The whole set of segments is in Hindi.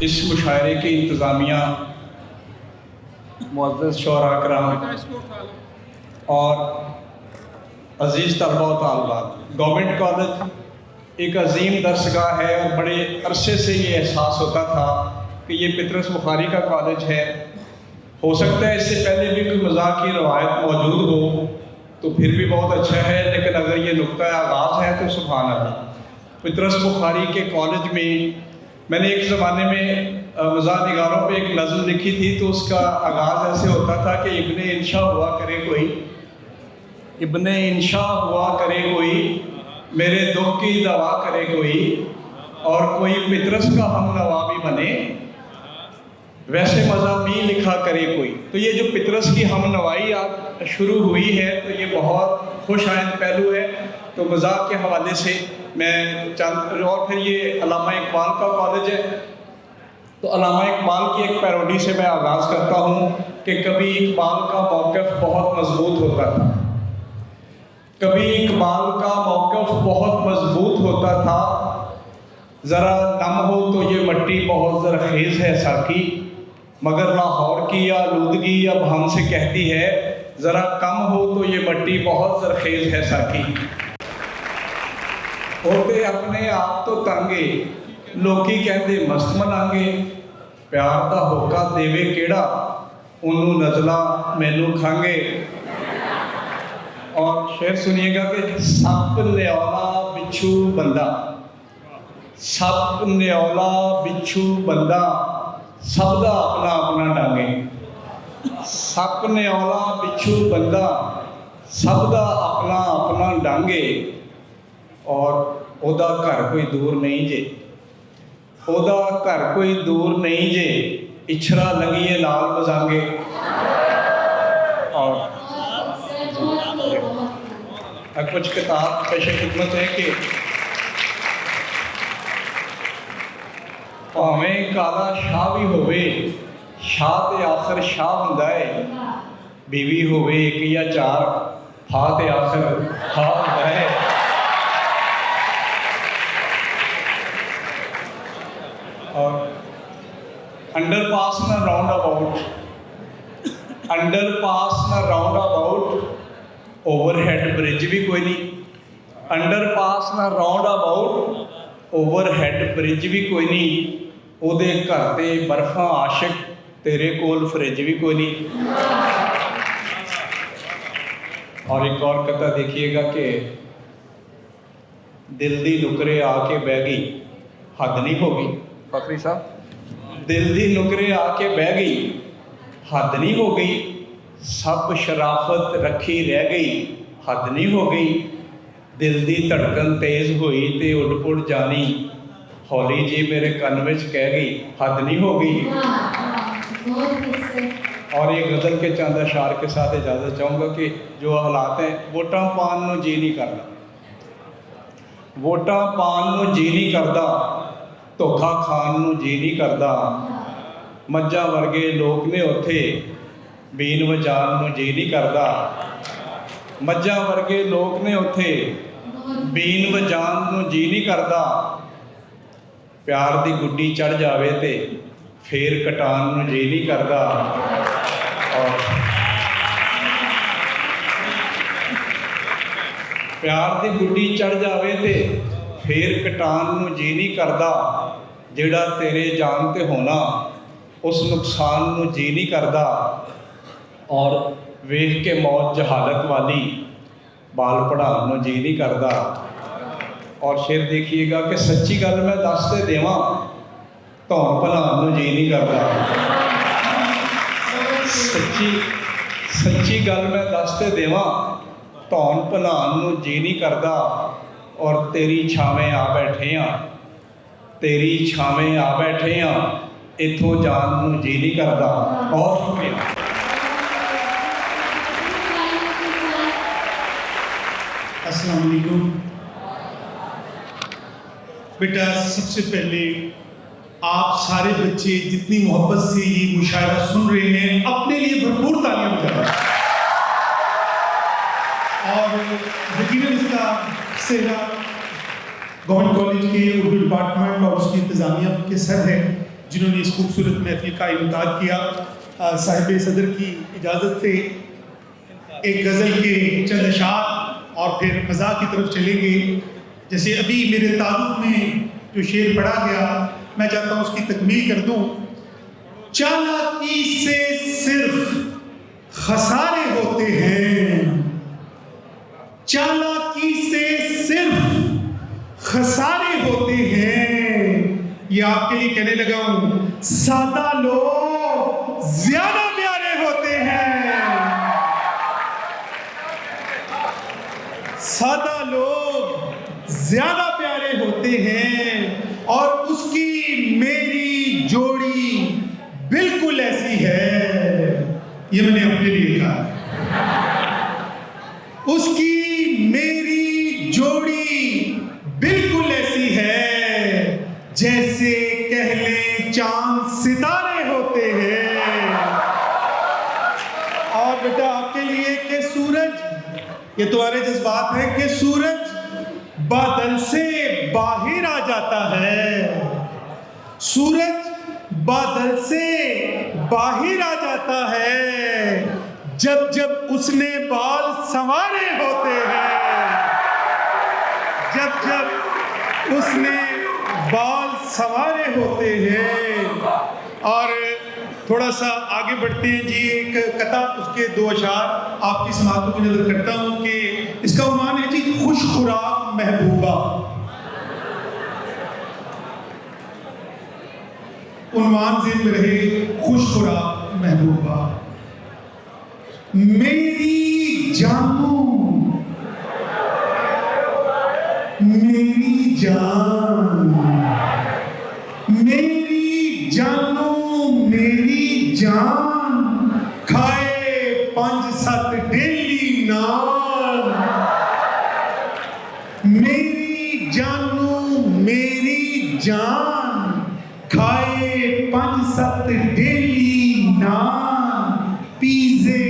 इस मुशायरे की इंतज़ामिया मुअज़्ज़ज़ शोरा कराम और अज़ीज़ तलबा व तालिबात, गवर्नमेंट कॉलेज एक अजीम दरसगाह है और बड़े अरसे से ये एहसास होता था कि ये पतरस बुखारी का कॉलेज है। हो सकता है इससे पहले भी कोई मज़ाक की रवायत मौजूद हो तो फिर भी बहुत अच्छा है, लेकिन अगर ये नुक्ता आगाज़ है तो सुभान अल्लाह। पतरस बुखारी के कॉलेज में मैंने एक ज़माने में मज़ाक निगारों पे एक नज़्म लिखी थी, तो उसका आगाज़ ऐसे होता था कि इब्ने इंशा हुआ करे कोई, इब्ने इंशा हुआ करे कोई, मेरे दुख की दवा करे कोई, और कोई पतरस का हम नवा भी बने, वैसे मज़ामी लिखा करे कोई। तो ये जो पतरस की हम नवाई आज शुरू हुई है तो ये बहुत खुश आइंद पहलू है। तो मज़ाक के हवाले से मैं चंद, और फिर ये अल्लामा इकबाल का कॉलेज है, तो अल्लामा इकबाल की एक पैरोडी से मैं आगाज़ करता हूँ कि कभी इकबाल का मौक़िफ़ बहुत मजबूत होता था, कभी इकबाल का मौक़िफ़ बहुत मजबूत होता था, ज़रा नम हो तो ये मट्टी बहुत ज़रख़ेज़ है साकी, मगर लाहौर की आलूदगी अब हमसे कहती है, ज़रा कम हो तो ये मट्टी बहुत ज़रख़ेज़ है साकी। होते अपने आप तो तंगे, लोकी कहते मस्त मनांगे, प्यार दा होका देवे केड़ा, उन्नू नज़ला मैनू खांगे। और शेर सुनिएगा कि सप न्यौला बिच्छू बंदा, सप न्यौला बिच्छू बंदा, सबदा अपना अपना डांगे। सप न्यौला बिच्छू बंदा, सबदा अपना अपना डांगे, और ओदा घर कोई दूर नहीं जे, ओदा घर कोई दूर नहीं जे, इछरा लगिए नाल बजांगे। और कुछ किताब पेशे खिदमत है कि भावें काला शाह भी होवे, शाह ते आखिर शाह हुंदा है, बीवी होवे एक या चार, फा ते आखिर फा हुंदा है। और अंडर पास ना राउंड अबाउट, अंडर पास ना राउंड अबाउट, ओवरहेड ब्रिज भी कोई नहीं। अंडर पास ना राउंड अबाउट, ओवरहेड ब्रिज भी कोई नहीं, ओदे घर ते बर्फां आशिक, तेरे कोल फ्रिज भी कोई नहीं। और एक और कथा देखिएगा कि दिल दी नुकरे आके बह गई, हद नहीं हो गई। फखरी साहब, दिल दी नुकरे आके बह गई, हद नहीं हो गई, सब शराफत रखी रह गई, हद नहीं हो गई, दिल दी धड़कन तेज़ हुई ते उड़ पुड़ जानी, हौली जी मेरे कन में कह गई, हद नहीं हो गई। और एक गज़ल के चंद अशार के साथ इजाज़त चाहूँगा कि जो हालात हैं, वोटां पान नूं जी नहीं करदा, वोटां पान नूं जी नहीं करदा, धोखा खान नूं जी नहीं करदा, मज्जां वर्गे लोग ने उत्थे, बीन वजान नूं जी नहीं करदा, मज्जां वर्गे लोग ने उत्थे, बीन वजान नूं जी नहीं करदा, प्यार दी गुड्डी चढ़ जावे ते फेर कटान नूं जी नहीं करदा। और प्यार दी गुड्डी चढ़ जावे ते फेर कटान नूं जी नहीं करदा, जिहड़ा तेरे जान ते होना उस नुकसान नूं जी नहीं करदा, और वेख के मौत जहालत वाली बाल पढ़ाउण नूं जी नहीं करदा। और शेर देखिएगा कि सच्ची गल मैं दस ते देवां, धौन भलाउण नूं जी नहीं करदा। सच्ची गल मैं दस ते देवां, धौन भलाउण नूं जी नहीं करदा, और तेरी छावें आ बैठे हाँ, तेरी छावें आ बैठे हाँ, इत्थों जान नूं जी नहीं करदा। बहुत शुक्रिया। अस्सलाम वालेकुम। बेटा, सबसे पहले आप सारे बच्चे जितनी मोहब्बत से ये मुशायरा सुन रहे हैं, अपने लिए भरपूर तालियां बजाएं। और यकीनन इसका सेहरा गवर्नमेंट कॉलेज के उर्दू डिपार्टमेंट और उसकी इंतज़ामिया के सर है। जिन्होंने इस खूबसूरत महफिल का इनकाद किया। साहिब सदर की इजाज़त से एक गज़ल के चंद अशार और फिर मज़ा की तरफ चलेंगे। जैसे अभी मेरे तारुफ में जो शेर पढ़ा गया, मैं चाहता हूँ उसकी तकमील कर दूँ। चालाकी से सिर्फ खसारे होते हैं, चालाकी से सिर्फ खसारे होते हैं। ये आपके लिए कहने लगा हूं, सादा लोग ज्यादा प्यारे होते हैं, सादा लोग ज्यादा प्यारे होते हैं। और उसकी मेरी जोड़ी बिल्कुल ऐसी है, ये मैंने अपने लिए कहा। उसकी मेरी जोड़ी बिल्कुल ऐसी है, जैसे कह ले चांद सितारे होते हैं। और बेटा आपके लिए कि सूरज, ये तुम्हारे जज्बात है कि सूरज बादल से बाहर आ जाता है, सूरज बादल से बाहर आ जाता है, जब जब उसने बाल संवारे होते हैं, जब जब उसने बाल संवारे होते हैं। और थोड़ा सा आगे बढ़ते हैं जी, एक कथा उसके दो अशार आपकी समातों की नजर करता हूं कि इसका उन्वान है जी, खुश खुराक महबूबा। उन्वान ज़िद में रहे, खुश खुराक महबूबा। मेरी जानू, मेरी जान, मेरी जानू, मेरी जान, खाए 5-7 डेली नान। मेरी जानू, मेरी जान, खाए 5-7 डेली नान। पिज़्ज़े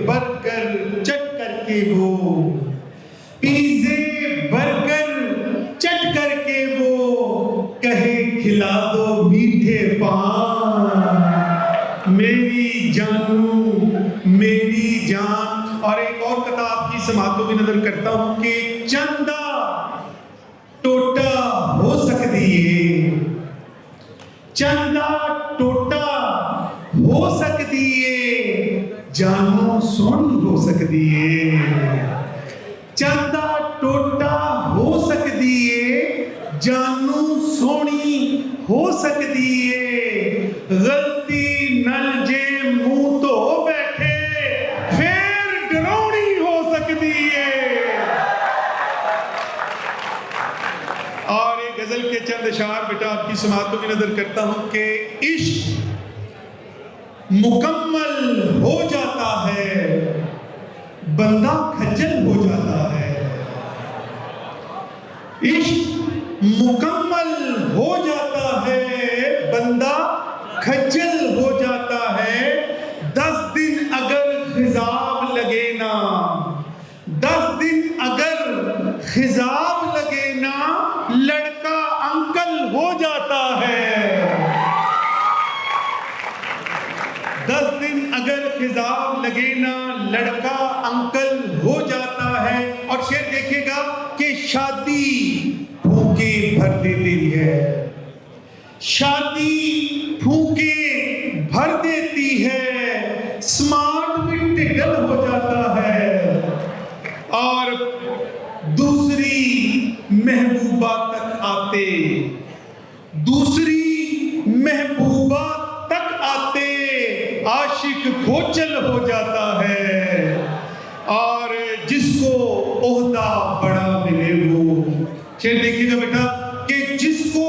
बर्गर चट करके वो, पिज़्ज़े बर्गर चट करके वो, कहे खिला दो मीठे पान। मेरी जानू, मेरी जान। और एक और कथा आपकी समातों की नजर करता हूं कि चंदा टोटा हो सकती है, चंदा टोटा हो सकती है, जानू सोनी हो सकती है। चंदा टोटा हो सकती है, जानू सोनी हो सकती है। गलती नल जे मुंह तो बैठे, फिर डरौनी हो सकती है। और एक गजल के चंद अशार बेटा आपकी समातों की नजर करता हूं कि इश्क मुकम्मल हो जाता है, बंदा खज्जल हो जाता है। इश्क मुकम्मल हो जाता है, बंदा खज्जल हो जाता है। 10 दिन अगर खिजाब लगे ना, 10 दिन अगर खिजाब लगे ना, लड़का अंकल हो जाता है। 10 दिन अगर खिजाब लगे ना, लड़का अंकल हो जाता है। और शेर देखिएगा कि शादी फूके भर देती है, शादी फूके भर देती है, स्मार्ट मिट्टिकल हो जाता है। और दूसरी महबूबा तक आते, दूसरी महबूबा तक आते, आशिक खोचल हो जाता है। और जिसको ओहदा बड़ा मिले वो, शेर देखिएगा बेटा कि जिसको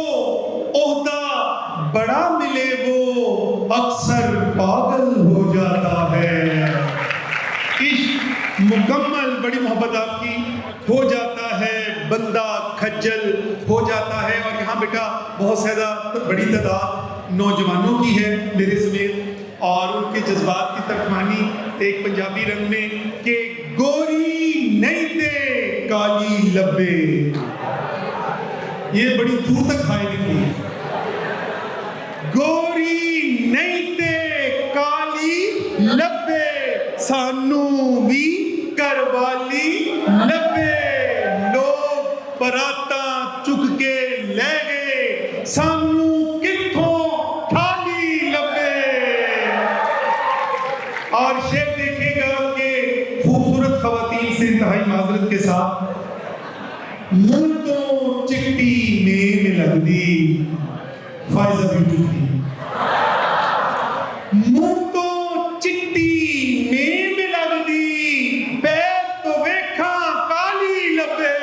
ओहदा बड़ा मिले वो अक्सर पागल हो जाता है। इश्क मुकम्मल, बड़ी मोहब्बत आपकी हो जाता है, बंदा खज्जल हो जाता है। और यहाँ बेटा बहुत ज़्यादा बड़ी तादाद नौजवानों की है मेरे समेत, और उनके जज्बात की तर्जमानी एक पंजाबी रंग में कि गोरी नहीं थे काली लब्बे, ये बड़ी दूर तक खाए निकली। गो काली नहीं ते काली लब्बे सानू भी करवाली लब्बे लोग बराता चुक के ले गए सानू किथों खाली लब्बे। और शेर देखिएगा कि खूबसूरत खवातीन से इंतहाई माजरत के साथ मुंह तो चिट्टी में लगदी फायजा भी टूटी मुंह तो चिट्टी में लगदी पैर तो वेखा काली लब्बे।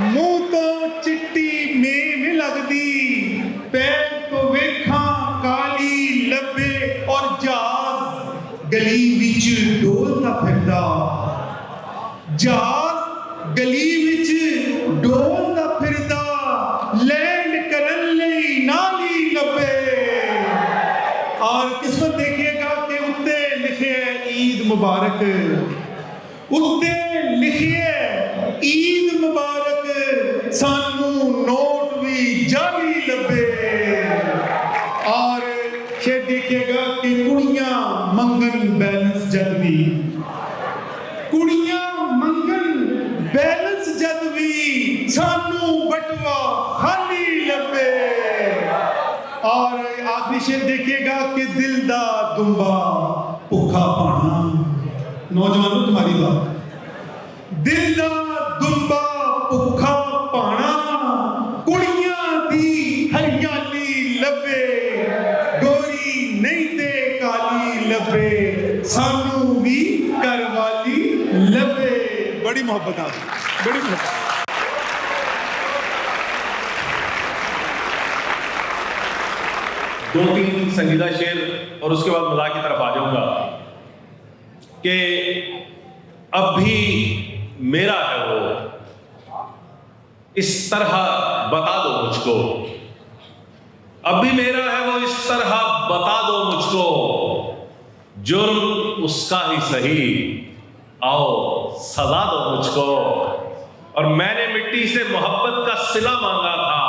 मुंह तो चिट्टी में लगदी पैर तो वेखा काली लब्बे। और जहाज गली विच डोलदा फिरदा जहाज गली विच डोलदा फिरदा लैंड करन लई नाली लब्बे। और किस्मत देखिएगा कि उत्ते लिखे ईद मुबारक उत्ते लिखे ईद मुबारक सानू नोट भी जाली लब्बे। और शेर देखिएगा कि कुड़ियां मंगन बैलेंस जदवी कुड़ियां मंगन बैलेंस जदवी सानू बटवा खाली लब्बे। और आखिरी शेर देखिएगा कि दिल दा दुंबा भुखा पाना। नौजवानों तुम्हारी बात दिल दा दुंबा भुखा पाना कुड़ियां दी हरियाली लब्बे गोरी नहीं ते काली लब्बे सानू भी करवाली लब्बे। बड़ी मोहब्बत आ बड़ी मोहब्बत। दो तीन संजीदा शेर और उसके बाद मज़ाक की तरफ आ जाऊंगा कि अब भी मेरा है वो इस तरह बता दो मुझको। अब भी मेरा है वो इस तरह बता दो मुझको। जुर्म उसका ही सही आओ सजा दो मुझको। और मैंने मिट्टी से मोहब्बत का सिला मांगा था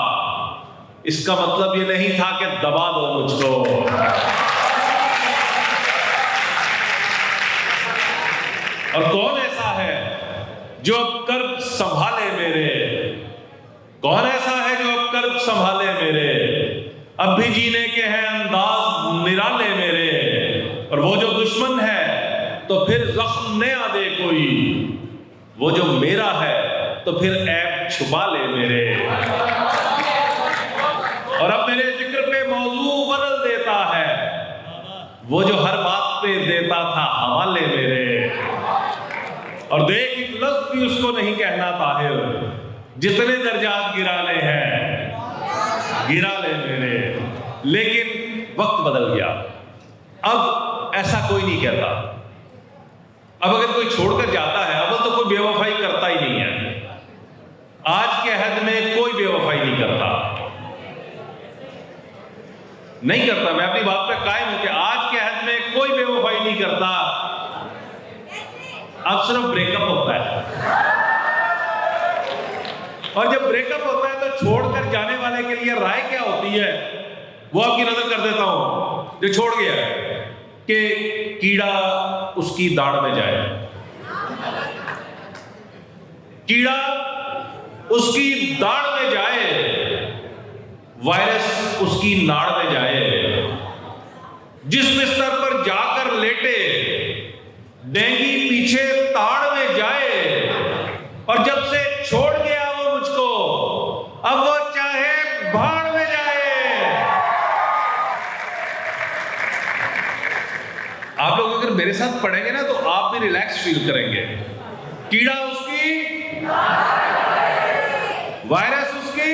इसका मतलब ये नहीं था कि दबा दो मुझको। और कौन ऐसा है जो अब कर्ब संभाले मेरे कौन ऐसा है जो अब कर्ब संभाले मेरे। अब भी जीने के हैं अंदाज निराले मेरे। और वो जो दुश्मन है तो फिर जख्म नया दे कोई वो जो मेरा है तो फिर ऐब छुपा ले मेरे। और अब मेरे जिक्र पे मौजू बदल देता है वो जो हर बात पे देता था हवाले मेरे। और देख एक लफ्ज़ भी उसको नहीं कहना ताहिर जितने दर्जात गिराने हैं गिरा ले मेरे। लेकिन वक्त बदल गया अब ऐसा कोई नहीं कहता। अब अगर कोई छोड़कर जाता है अब तो कोई बेवफाई करता ही नहीं है। आज के अहद में कोई बेवफाई नहीं करता मैं अपनी बात पे कायम हूं कि आज के अहद में कोई बेवफाई नहीं करता। अब सिर्फ ब्रेकअप होता है और जब ब्रेकअप होता है तो छोड़कर जाने वाले के लिए राय क्या होती है वो आपकी नजर कर देता हूं। जो छोड़ गया कि कीड़ा उसकी दाढ़ में जाए कीड़ा उसकी दाढ़ में जाए वायरस उसकी नाड़ में जाए। जिस बिस्तर पर जाकर लेटे डेंगी पीछे ताड़ में जाए। और जब से छोड़ गया वो मुझको अब वो चाहे भाड़ में जाए। आप लोग अगर मेरे साथ पढ़ेंगे ना तो आप भी रिलैक्स फील करेंगे। कीड़ा उसकी वायरस उसकी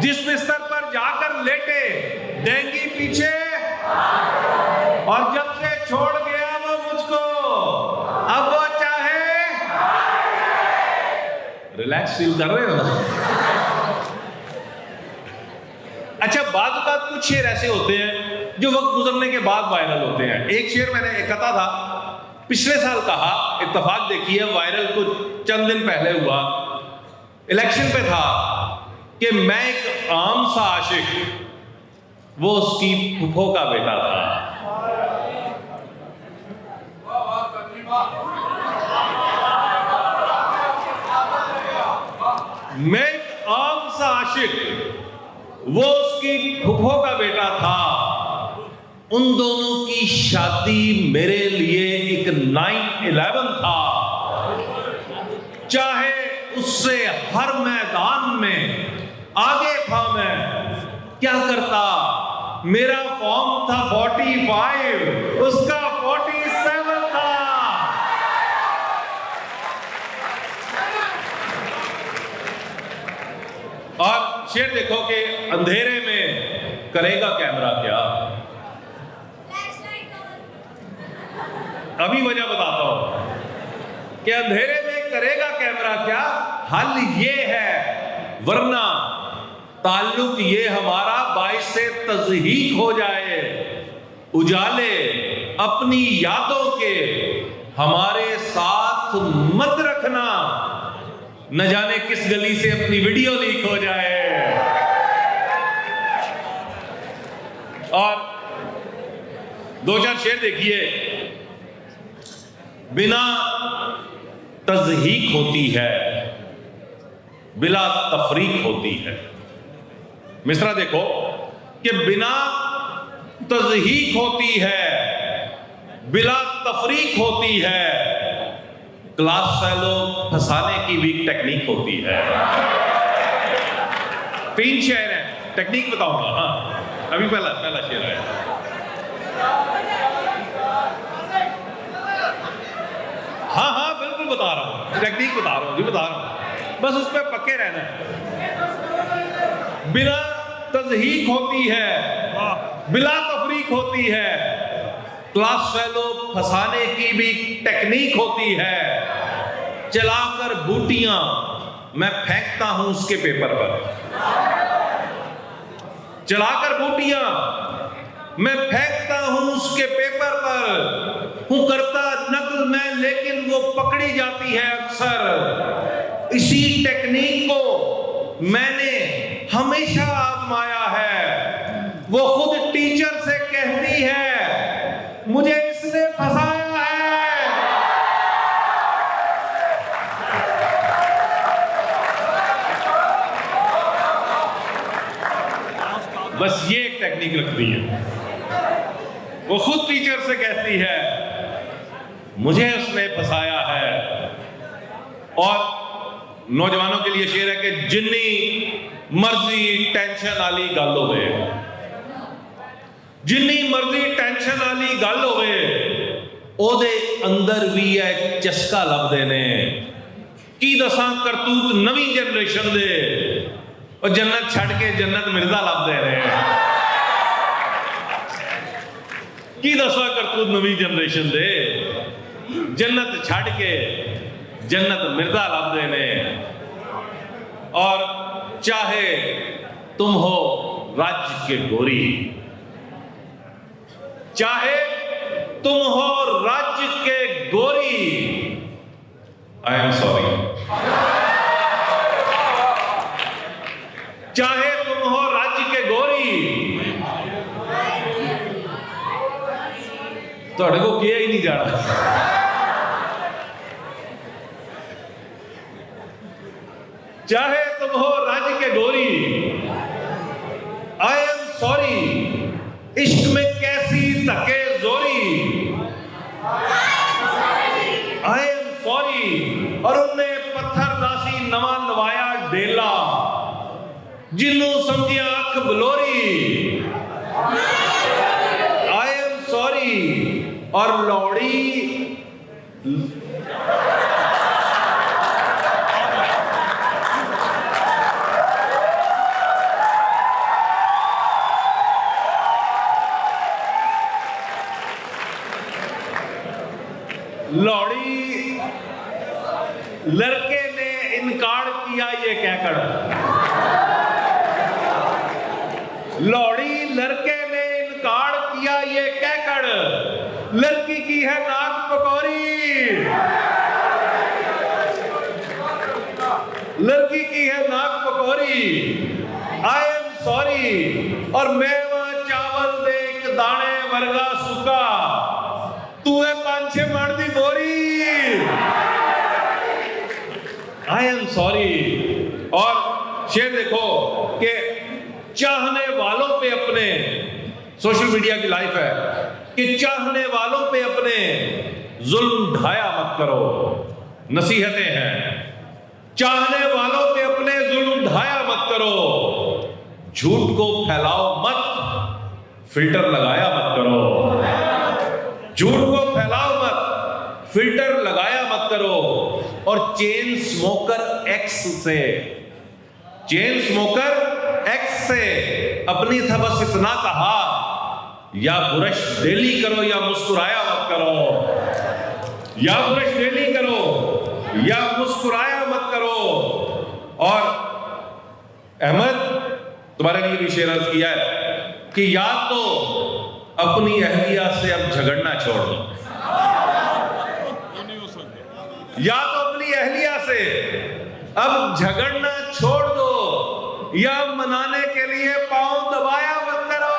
जिस बिस्तर पर जाकर लेटे डेंगी पीछे। और जब से छोड़ गया वो मुझको अब वो चाहे रिलैक्स फील कर रहे हो ना। अच्छा बात कुछ शेर ऐसे होते हैं जो वक्त गुजरने के बाद वायरल होते हैं। एक शेर मैंने एक कथा था पिछले साल कहा इत्तेफाक देखिए वायरल कुछ चंद दिन पहले हुआ इलेक्शन पे था कि मैं एक आम सा आशिक, वो उसकी फूफो का बेटा था। मैं एक आम सा आशिक, वो उसकी फूफो का बेटा था। उन दोनों की शादी मेरे लिए एक 9/11 था। चाहे उससे हर मैदान में आगे था, मैं क्या करता? मेरा फॉर्म था 45, उसका 47 था। और शेर देखो कि अंधेरे में करेगा कैमरा क्या। अभी वजह बताता हूं कि अंधेरे में करेगा कैमरा क्या। हल ये है, वरना ताल्लुक ये हमारा बाइस से तज़हीक हो जाए। उजाले अपनी यादों के हमारे साथ मत रखना, न जाने किस गली से अपनी वीडियो लीक हो जाए। और 2-4 शेर देखिए। बिना तज़हीक होती है, बिला तफरीक होती है। मिसरा देखो कि बिना तज़हीक होती है, बिला तफरीक होती है। क्लास फेलो फंसाने की भी टेक्निक होती है। 3 शेर हैं, टेक्निक बताऊंगा। हाँ, अभी पहला शेर है। हाँ बिल्कुल बता रहा हूं, टेक्निक बता रहा हूं जी, बता रहा हूं, बस उस पर पक्के रहना है। बिना तज़हीक होती है, बिला तफरीक होती है। क्लास फेलो फंसाने की भी टेक्निक होती है। चलाकर बूटियां मैं फेंकता हूं उसके पेपर पर। चलाकर बूटियां मैं फेंकता हूं उसके पेपर पर। हूं करता नकल मैं, लेकिन वो पकड़ी जाती है अक्सर। इसी टेक्निक को मैंने हमेशा आजमाया है। वो खुद टीचर से कहती है, मुझे इसने फंसाया है। बस ये एक टेक्निक रखती है। वो खुद टीचर से कहती है, मुझे उसने फंसाया है। और नौजवानों के लिए शेर है कि जिन्नी मर्जी टेंशन वाली गल होवे, जिन्नी मर्जी टेंशन वाली गल होवे, ओदे अंदर भी है चस्का लभदे ने। की दसां करतूत नवी जनरेशन दे, और जन्नत छड़ के जन्नत मिर्जा लभदे ने। की दसा करतूत नवी जनरेशन दे, जन्नत छड़ के जन्नत मिर्जा लभदे ने। और चाहे तुम हो रज के गोरी, चाहे तुम हो रज के गोरी, आई एम सॉरी। चाहे तुम हो रज के गोरी, थोड़े को किया ही नहीं जाना। चाहे तुम हो रज के गोरी, आई एम सॉरी। इश्क में कैसी धके जोरी, आई एम सॉरी। और उन्हें पत्थर दासी नवा नवाया डेला, जिन्नू समझिया अख बलोरी, आई एम सॉरी। और लौड़ी लौड़ी लड़के ने इनकार किया ये कहकर, लौड़ी लड़के ने इनकार किया ये कहकर, लड़की की है नाक पकौड़ी, लड़की की है है नाक पकौड़ी, आई एम सॉरी, और मेवा चावल दे एक दाने वर्गा सुका, तू है 5-6 मण दी बोरी, आई एम सॉरी। और शेर देखो कि चाहने वालों पे अपने, सोशल मीडिया की लाइफ है कि चाहने वालों पे अपने जुल्म ढाया मत करो, नसीहतें हैं। चाहने वालों पे अपने जुल्म ढाया मत करो, झूठ को फैलाओ मत, फिल्टर लगाया मत करो, झूठ को फैलाओ मत, फिल्टर लगाया मत करो। और चेन स्मोकर एक्स से, चेन स्मोकर एक्स से अपनी था बस इतना कहा, या ब्रश डेली करो या मुस्कुराया मत करो, या ब्रश डेली करो या मुस्कुराया मत करो। और अहमद तुम्हारे लिए भी शेर अर्ज किया है कि या तो अपनी अहलिया से अब झगड़ना छोड़ दो, या तो अपनी अहलिया से अब झगड़ना छोड़ दो, या मनाने के लिए पांव दबाया मत करो।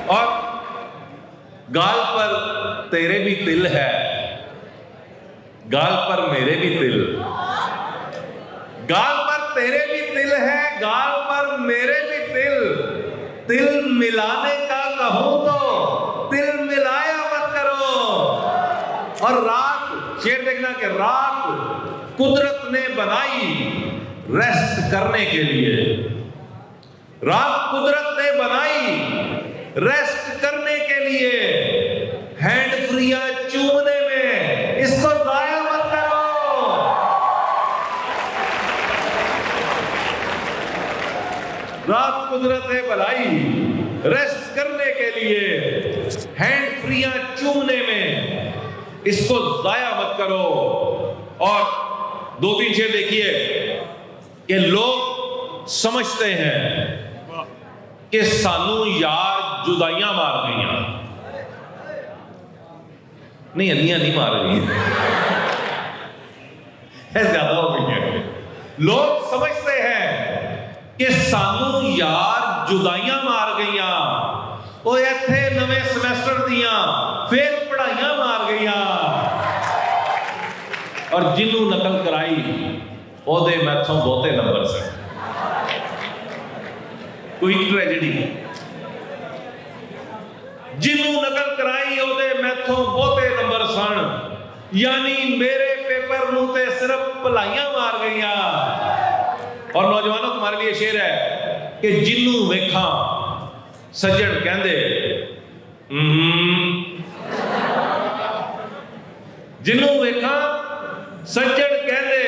और गाल पर तेरे भी तिल है, गाल पर मेरे भी तिल, गाल पर तेरे भी तिल है, गाल पर मेरे भी तिल, तिल मिलाने का कहूं तो तिल मिलाया मत करो। और रात, शेर देखना कि रात कुदरत ने बनाई रेस्ट करने के लिए, रात कुदरत ने बनाई रेस्ट करने के लिए, हैंड फ्रिया चूमने में इसको जाया मत करो। रात कुदरत ने बनाई रेस्ट करने के लिए, हैंड फ्रिया चूमने में इसको जाया मत करो। और 2-3 शेर देखिए कि लोग समझते हैं कि सानू यार जुदाइयां मार गई, नहीं अलियां नहीं मार रही है, ज्यादा हो गई है। लोग समझते हैं कि सानू यार जुदाइयां मार गई, वो इत्थे नवे सेमेस्टर दियां फिर पढ़ाइयां मार गई, और जिन्हों नकल कराई ओदे मैथों बहुते नंबर से। कोई ट्रेजेडी, जिन्हों नकल कराई ओदे मैथों बहुते नंबर सन, यानी मेरे पेपर नूं ते सिर्फ भलाइयां मार गई। और नौजवानों तुम्हारे लिए शेर है कि जिन्हों वेखा सज्जन कहंदे जिन्हों वेखा सज्जन कहंदे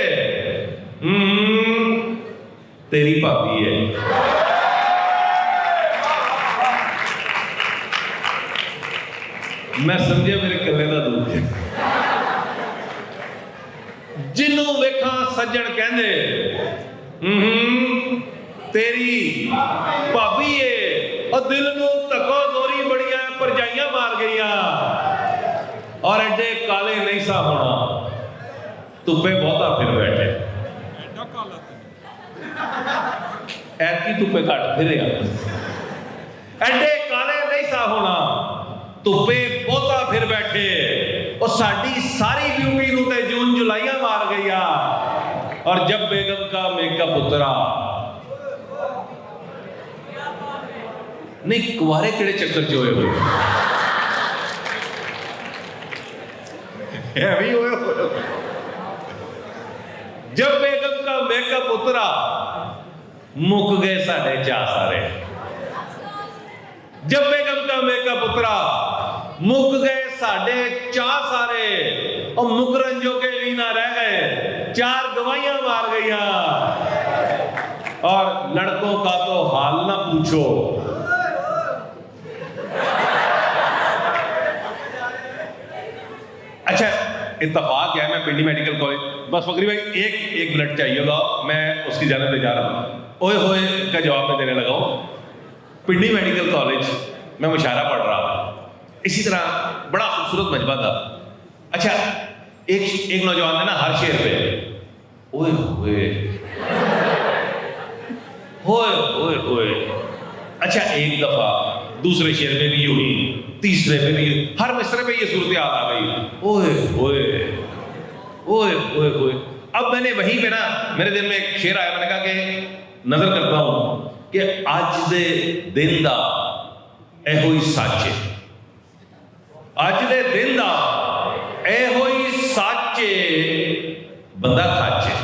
तेरी भाभी है। मैं समझे मेरे कले का दुख है। जिन्हों वेखा सज्जन कहंदे तेरी भाभी है, और दिल नूं धक्को जोरी बड़ियां परजाइयां मार गईयां, और एडे काले नहीं सा होना, धुप्पे बहुता फिर बैठे, ऐतकी धुप्पे घट फिरे, एडे काले नहीं सा होना, धुप्पे बहुता फिर बैठे, और साडी सारी ब्यूटी नूं ते जून जुलाइयां मार गईया। और जब बेगम का मेकअप उतरा, नहीं कुवारे केड़े चक्कर च होए हुए भी होए। जब बेगम का मेकअप उतरा मुक गए साढ़े चाह सारे, जब बेगम का मेकअप उतरा मुक गए साढ़े चाह सारे, और मुकरन जो के भी ना रह गए, 4 गवाहियां मार गईया। और लड़कों का तो हाल ना पूछो, अच्छा इत्तेफाक है, मैं पिंडी मेडिकल कॉलेज, बस फकरी भाई एक मिनट चाहिए होगा, मैं उसकी जाने पे जा रहा हूँ, ओए होए का जवाब मैं देने लगा हूँ। पिंडी मेडिकल कॉलेज में मुशायरा पढ़ रहा, इसी तरह बड़ा खूबसूरत मजमा था। अच्छा एक नौजवान ने ना हर शेर पे ओए होए होए होए होए, अच्छा एक दफा दूसरे शेर पे भी हुई, तीसरे पे भी, हर मिसरे पे ये सूरत याद आ गई, ओए होए ओए होए होए। अब मैंने वहीं पे ना मेरे दिल में एक शेर आया, मैंने कहा कि नजर करता हूं कि आज दे दिन दा एहो ही सच है, आज दे दिन दा एहो ही सच है, बंदा खच है।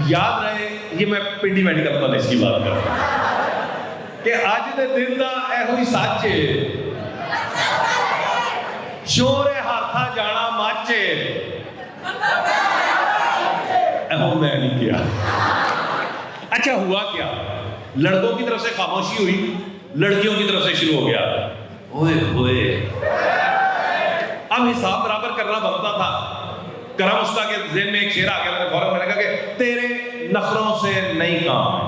याद रहे, ये मैं पिंडी मेडिकल कॉलेज की बात कर रहा हूं कि आज दे दिन दा एहो ही सच है, शोर हाथा जाना माचे, एहो मैं नहीं किया। अच्छा हुआ क्या, लड़कों की तरफ से खामोशी हुई, लड़कियों की तरफ से शुरू हो गया ओए होए। अब हिसाब बराबर करना बनता था। करम उसका के ज़हन में एक शेर आ गया, मैंने फौरन मैंने कहा कि तेरे नखरों से नहीं काम है,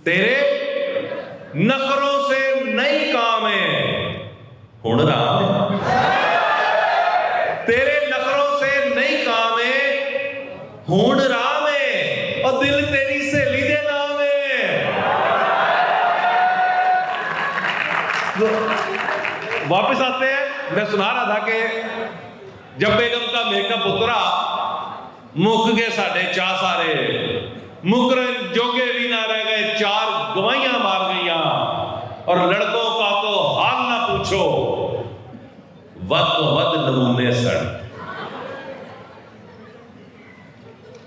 तेरे नखरों से नहीं काम है, हुण राम है, तेरे नखरों से नहीं काम है, हुण राम है, और दिल तेरी सहेली दे नाम है। तो वापस आते हैं, मैं सुना रहा था कि जब बेगम का मेकअप उतरा, मुक गए साढ़े चाह सारे, मुकरन जोगे भी ना रह गए, चार गवाइयां मार गईया, और लड़कों का तो हाल ना पूछो, वद तो वद नमूने सड़।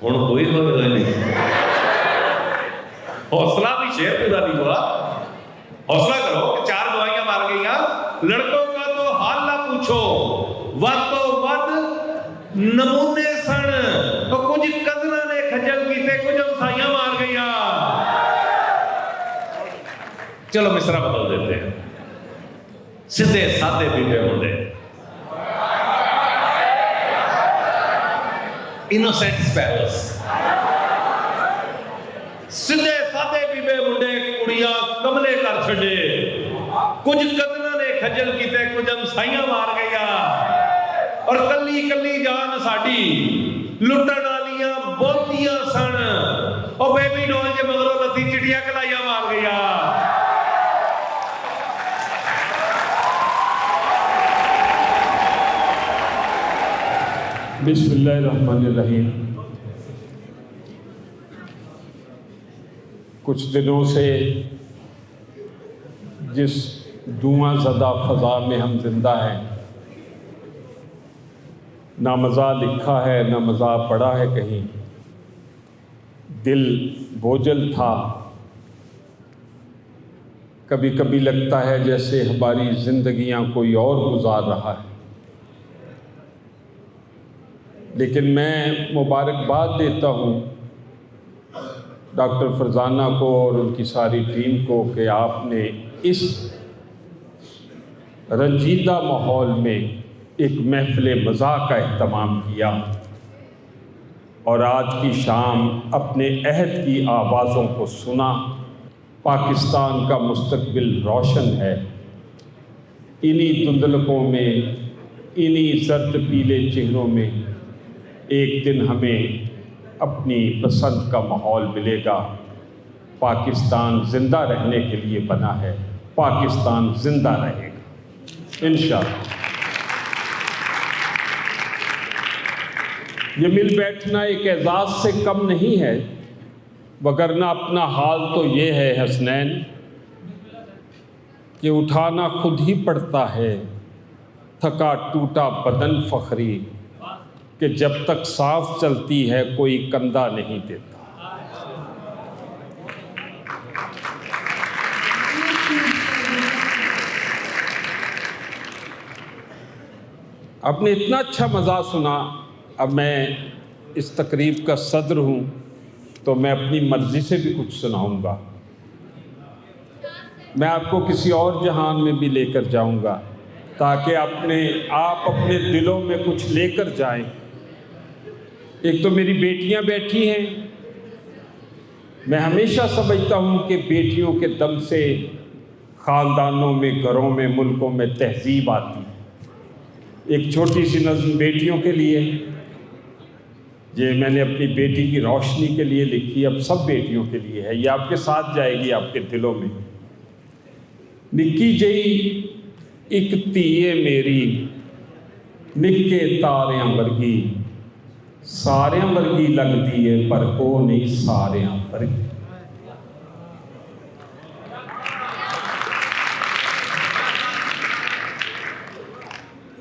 हुण कोई नहीं, हौसला भी शेर पूरा नहीं हुआ। हौसला करो कि चार गवाइयां मार गईया, लड़कों का तो हाल ना पूछो, वद तो वद नमूने सन, तो कुछ कजरा ने खजल कीते, कुछ हमसाइयां मार गईया। चलो मिसरा बदल देते हैं, सीधे साधे बीबे मुंडे, इनोसेंट स्पैरोस, सीधे साधे बीबे मुंडे कुड़ियां कमले कर छड़े, कुछ कजना ने खजल कीते, कुछ हमसाइयां मार गईया, और कली कली जान साडी लुटन वालियां बहुतियां सन, और बेबी डॉल के मगरों लती चिड़िया कलाइया मार गईया। बिस्मिल्लाहिर्रहमानिर्रहीम। कुछ दिनों से जिस धुआं ज़दा फ़ज़ा में हम जिंदा हैं, ना मज़ा लिखा है ना मज़ा पढ़ा है कहीं, दिल बोझल था। कभी कभी लगता है जैसे हमारी ज़िंदगियां कोई और गुजार रहा है, लेकिन मैं मुबारकबाद देता हूँ डॉक्टर फरजाना को और उनकी सारी टीम को कि आपने इस रंजीदा माहौल में एक महफ़िल मज़ाक़ का एहतमाम किया, और आज की शाम अपने अहद की आवाज़ों को सुना। पाकिस्तान का मुस्तकबिल रोशन है। इन्हीं धुंधलकों में, इन्हीं सर्द पीले चेहरों में एक दिन हमें अपनी पसंद का माहौल मिलेगा। पाकिस्तान ज़िंदा रहने के लिए बना है, पाकिस्तान ज़िंदा रहेगा इंशाअल्लाह। ये मिल बैठना एक एजाज़ से कम नहीं है, वगरना अपना हाल तो ये है हसनैन कि उठाना खुद ही पड़ता है थका टूटा बदन फ़ख्री, कि जब तक सांस चलती है कोई कंधा नहीं देता। आपने इतना अच्छा मज़ा सुना। अब मैं इस तकरीब का सदर हूँ तो मैं अपनी मर्ज़ी से भी कुछ सुनाऊँगा। मैं आपको किसी और जहान में भी लेकर जाऊंगा ताकि आप अपने दिलों में कुछ लेकर जाएं। एक तो मेरी बेटियां बैठी हैं। मैं हमेशा समझता हूं कि बेटियों के दम से ख़ानदानों में, घरों में, मुल्कों में तहजीब आती है। एक छोटी सी नज़्म बेटियों के लिए, ये मैंने अपनी बेटी की रोशनी के लिए लिखी, अब सब बेटियों के लिए है। ये आपके साथ जाएगी, आपके दिलों में। निक्की जई एक धीए मेरी, निक्के तारियां वर्गी, सारियां वर्गी लगती है पर वो नहीं सारियां वर्गी।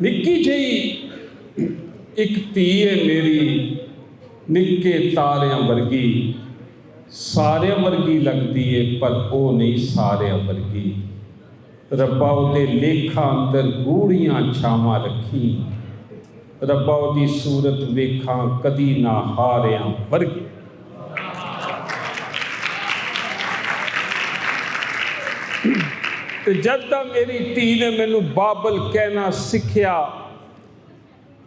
निक्की जई एक धीए मेरी, निक्के तारियां वर्गी, सारियां वर्गी लगती है पर वो नहीं सारियां वर्गी। रब्बा उहदे लेखा अंदर गूढ़ियां छावां रखी, रब्बा उहदी सूरत वेखा कदी ना हारियां वर्गी। ते जद दा मेरी धी ने मैनू बाबल कहना सीखिया,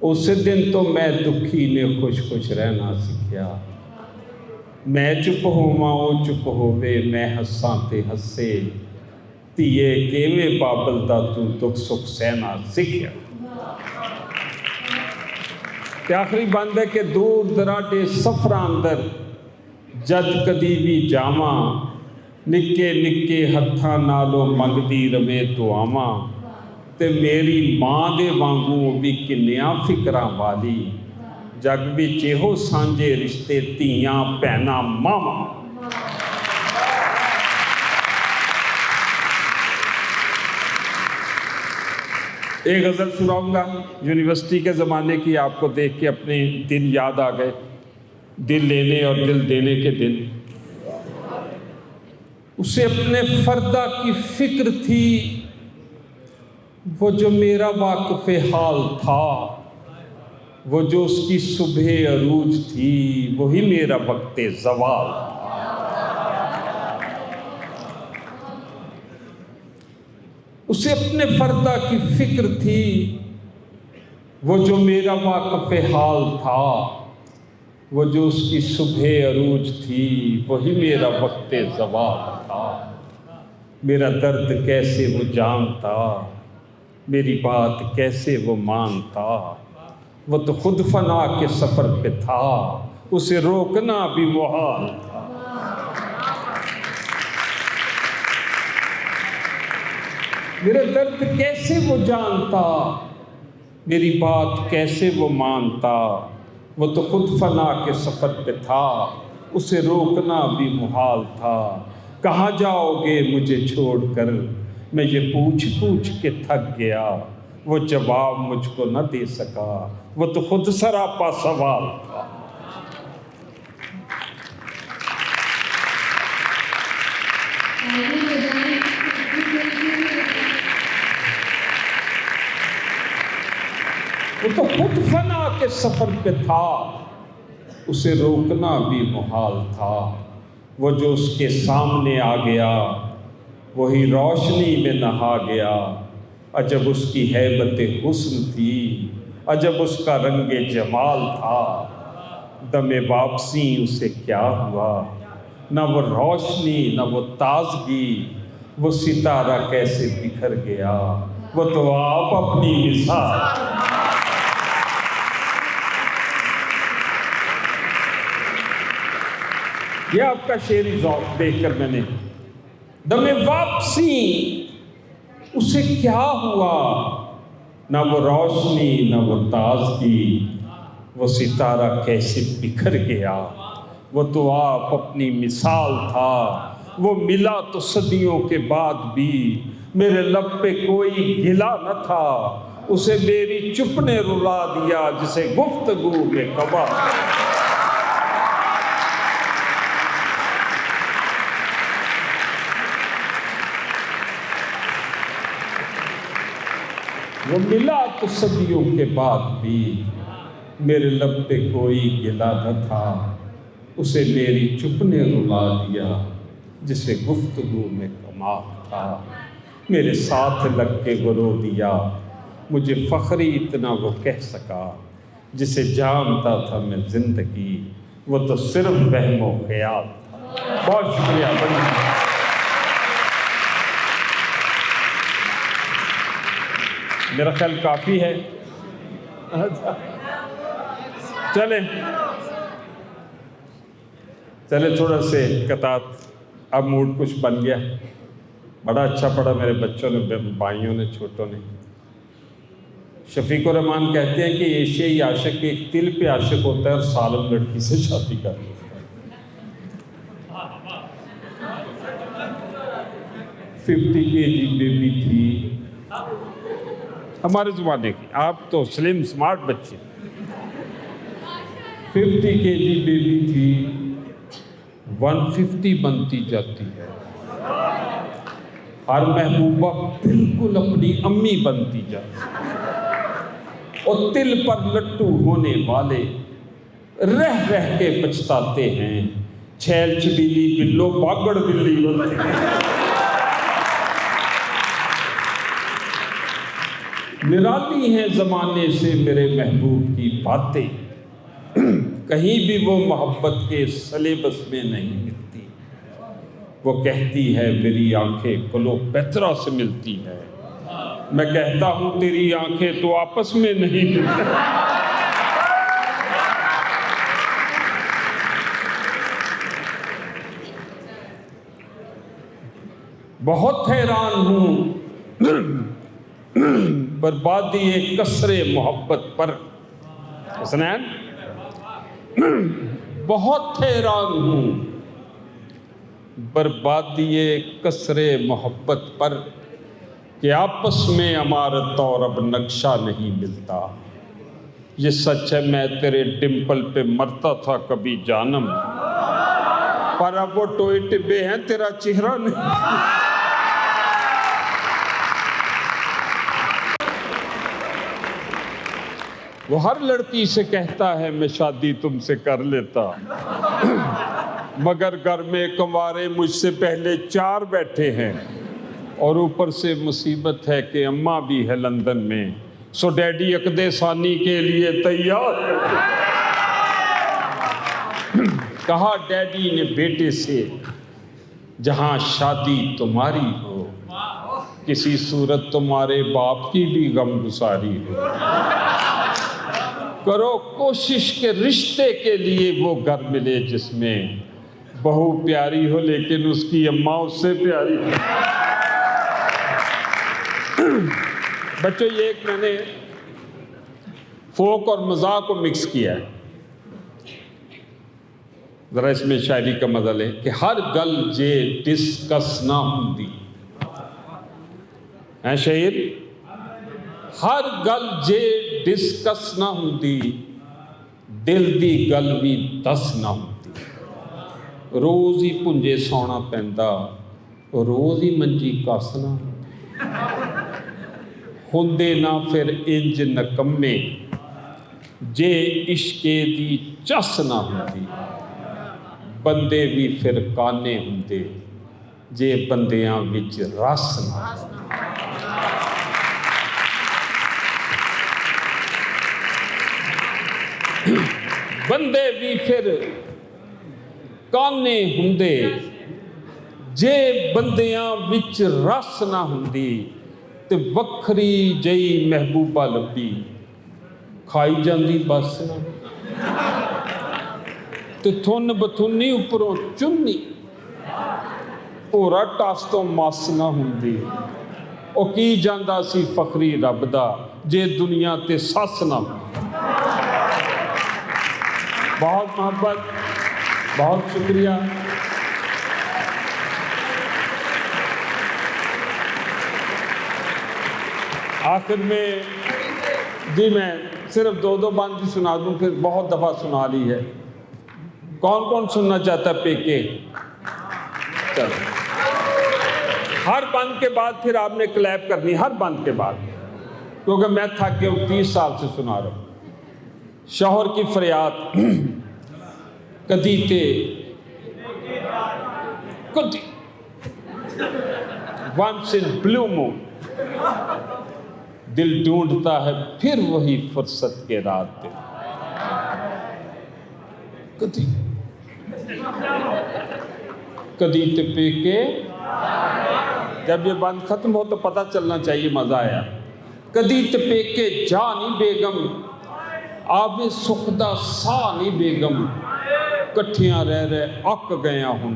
उस दिन तो मैं दुखी ने खुश खुश रहना सीखिया। मैं चुप होवां ओ चुप होवे, मैं हस्सां ते हस्से, धीए किवें बाबल दा तू दुख सुख सहना सीखिया। ते आखिरी बंद है कि दूर दराडे सफरां अंदर जद कदी भी जावां, निक्के निक्के हत्थां नालों मंगदी रवे दुआवां। ते मेरी मां दे वांगू भी किन्नियां फिकरां वाली, जग विच इहो सांझे रिश्ते धीआं भैणां मावां। एक गज़ल सुनाऊंगा यूनिवर्सिटी के ज़माने की, आपको देख के अपने दिन याद आ गए, दिल लेने और दिल देने के दिन। उसे अपने फ़र्दा की फ़िक्र थी, वो जो मेरा वाक़िफ़े हाल था, वो जो उसकी सुबह अरूज थी, वही मेरा वक्ते ज़वाल। उसे अपने फ़र्दा की फ़िक्र थी, वो जो मेरा वाक़िफ़े हाल था, वो जो उसकी सुबह अरूज थी, वही मेरा वक्ते ज़वाल था। मेरा दर्द कैसे वो जानता, मेरी बात कैसे वो मानता, वो तो खुद फना के सफ़र पे था, उसे रोकना भी मुहाल था। मेरा दर्द कैसे वो जानता, मेरी बात कैसे वो मानता, वो तो खुद फना के सफ़र पे था, उसे रोकना भी मुहाल था। कहाँ जाओगे मुझे छोड़कर, मैं ये पूछ पूछ के थक गया, वो जवाब मुझको न दे सका, वो तो खुद सरापा सवाल था। वो तो खुद फना के सफर पे था, उसे रोकना भी मुहाल था। वो जो उसके सामने आ गया, वही रोशनी में नहा गया। अजब उसकी हैबत हुस्न थी, अजब उसका रंगे जमाल था। दमे वापसी उसे क्या हुआ, न वो रोशनी न वो ताजगी, वो सितारा कैसे बिखर गया, वो तो आप अपनी मिसाल। यह आपका शेरी ज़ौक़ देखकर मैंने, दमे वापसी उसे क्या हुआ, ना वो रोशनी ना वो ताजगी, वो सितारा कैसे बिखर गया, वो तो आप अपनी मिसाल था। वो मिला तो सदियों के बाद भी, मेरे लब पे कोई गिला न था, उसे मेरी चुप ने रुला दिया, जिसे गुफ्तगू में कबा। वो मिला तो सदियों के बाद भी, मेरे लब पे कोई गिला न था, उसे मेरी चुप ने रुला दिया, जिसे गुफ्तगू में कमाल था, मेरे साथ लग के वो रो दिया, मुझे फ़ख्री इतना वो कह सका, जिसे जानता था मैं ज़िंदगी वो तो सिर्फ वहम व ख़याल था। बहुत शुक्रिया। मेरा ख्याल काफ़ी है। चले थोड़ा से कतात, अब मूड कुछ बन गया। बड़ा अच्छा पढ़ा मेरे बच्चों ने, भाइयों ने, छोटों ने। शफीकुर रहमान कहते हैं कि एशियाई आशिक एक तिल पे आशिक होता है और सालम लड़की से शादी कर लेता है। 50 kg बेबी थी हमारे ज़माने की, आप तो स्लिम स्मार्ट बच्चे। 50 kg बेबी थी, 150 बनती जाती है। और महबूबा बिल्कुल अपनी अम्मी बनती जाती है। और तिल पर लट्टू होने वाले रह रह के पछताते हैं, छैल छबीली बिल्लो बागड़ बिल्ली बनते हैं। निराली हैं ज़माने से मेरे महबूब की बातें, कहीं भी वो मोहब्बत के सिलेबस में नहीं मिलती। वो कहती है मेरी आंखें क्लोपेत्रा से मिलती है, मैं कहता हूं तेरी आंखें तो आपस में नहीं मिलती। बहुत हैरान हूं बर्बादी कसरे मोहब्बत पर। हसनैन, बहुत हैरान हूं बर्बादी कसरे मोहब्बत पर कि आपस में इमारत और अब नक्शा नहीं मिलता। ये सच है मैं तेरे डिम्पल पे मरता था कभी जानम, पर अब वो टोए टिब्बे हैं तेरा चेहरा नहीं। वो हर लड़की से कहता है मैं शादी तुमसे कर लेता, मगर घर में कुंवारे मुझसे पहले 4 बैठे हैं और ऊपर से मुसीबत है कि अम्मा भी है लंदन में, सो डैडी अकदे सानी के लिए तैयार। कहा डैडी ने बेटे से, जहां शादी तुम्हारी हो, किसी सूरत तुम्हारे बाप की भी गमगुसारी हो। करो कोशिश के रिश्ते के लिए वो घर मिले जिसमें बहू प्यारी हो लेकिन उसकी अम्मा उससे प्यारी हो। बच्चों, ये एक मैंने फोक और मजाक को मिक्स किया है, जरा इसमें शायरी का मजा ले कि हर गल जे डिस्कस ना होंदी है शायर, हर गल जे डिस्कस ना होंदी, दिल दी गल भी दस ना होंदी। रोज़ ही भुंजे सौना पैंदा, रोज़ ही मंजी कसना होंदे ना फिर इंज नकम्मे, जे इश्के दी चस ना होंदी, बंदे भी फिर काने होंदे, जे बंदियां विच रस ना होंदी। बंदे भी फिर काने हुंदे, जे बंदियां विच रस ना हुंदी, ते वखरी जई महबूबा लब्भी, खाई जांदी बस ना, ते थुन बथुनी उपरों चुन्नी, होरा टस तो मस ना हुंदी। ओ की जांदा सी फखरी रब दा, जे दुनिया ते सस ना हुंदी। बहुत मोहब्बत, बहुत शुक्रिया। आखिर में जी मैं सिर्फ 2 बांध सुना दूं, फिर बहुत दफ़ा सुना ली है। कौन कौन सुनना चाहता है पेके? चलो, हर बंद के बाद फिर आपने क्लैप करनी, हर बंद के बाद, क्योंकि मैं थक गया हूँ, 30 साल से सुना रहा हूँ। शौहर की फरियाद कदी ते कदी वंस इन ब्लू मून दिल ढूंढता है फिर वही फुर्सत के रात दिन। कदी कदी टिपे के, जब ये बंद खत्म हो तो पता चलना चाहिए मजा आया। कदी टिपे के जानी बेगम आवे सुखदा सानी बेगम, कट्ठियां रह रह अक गया हूं,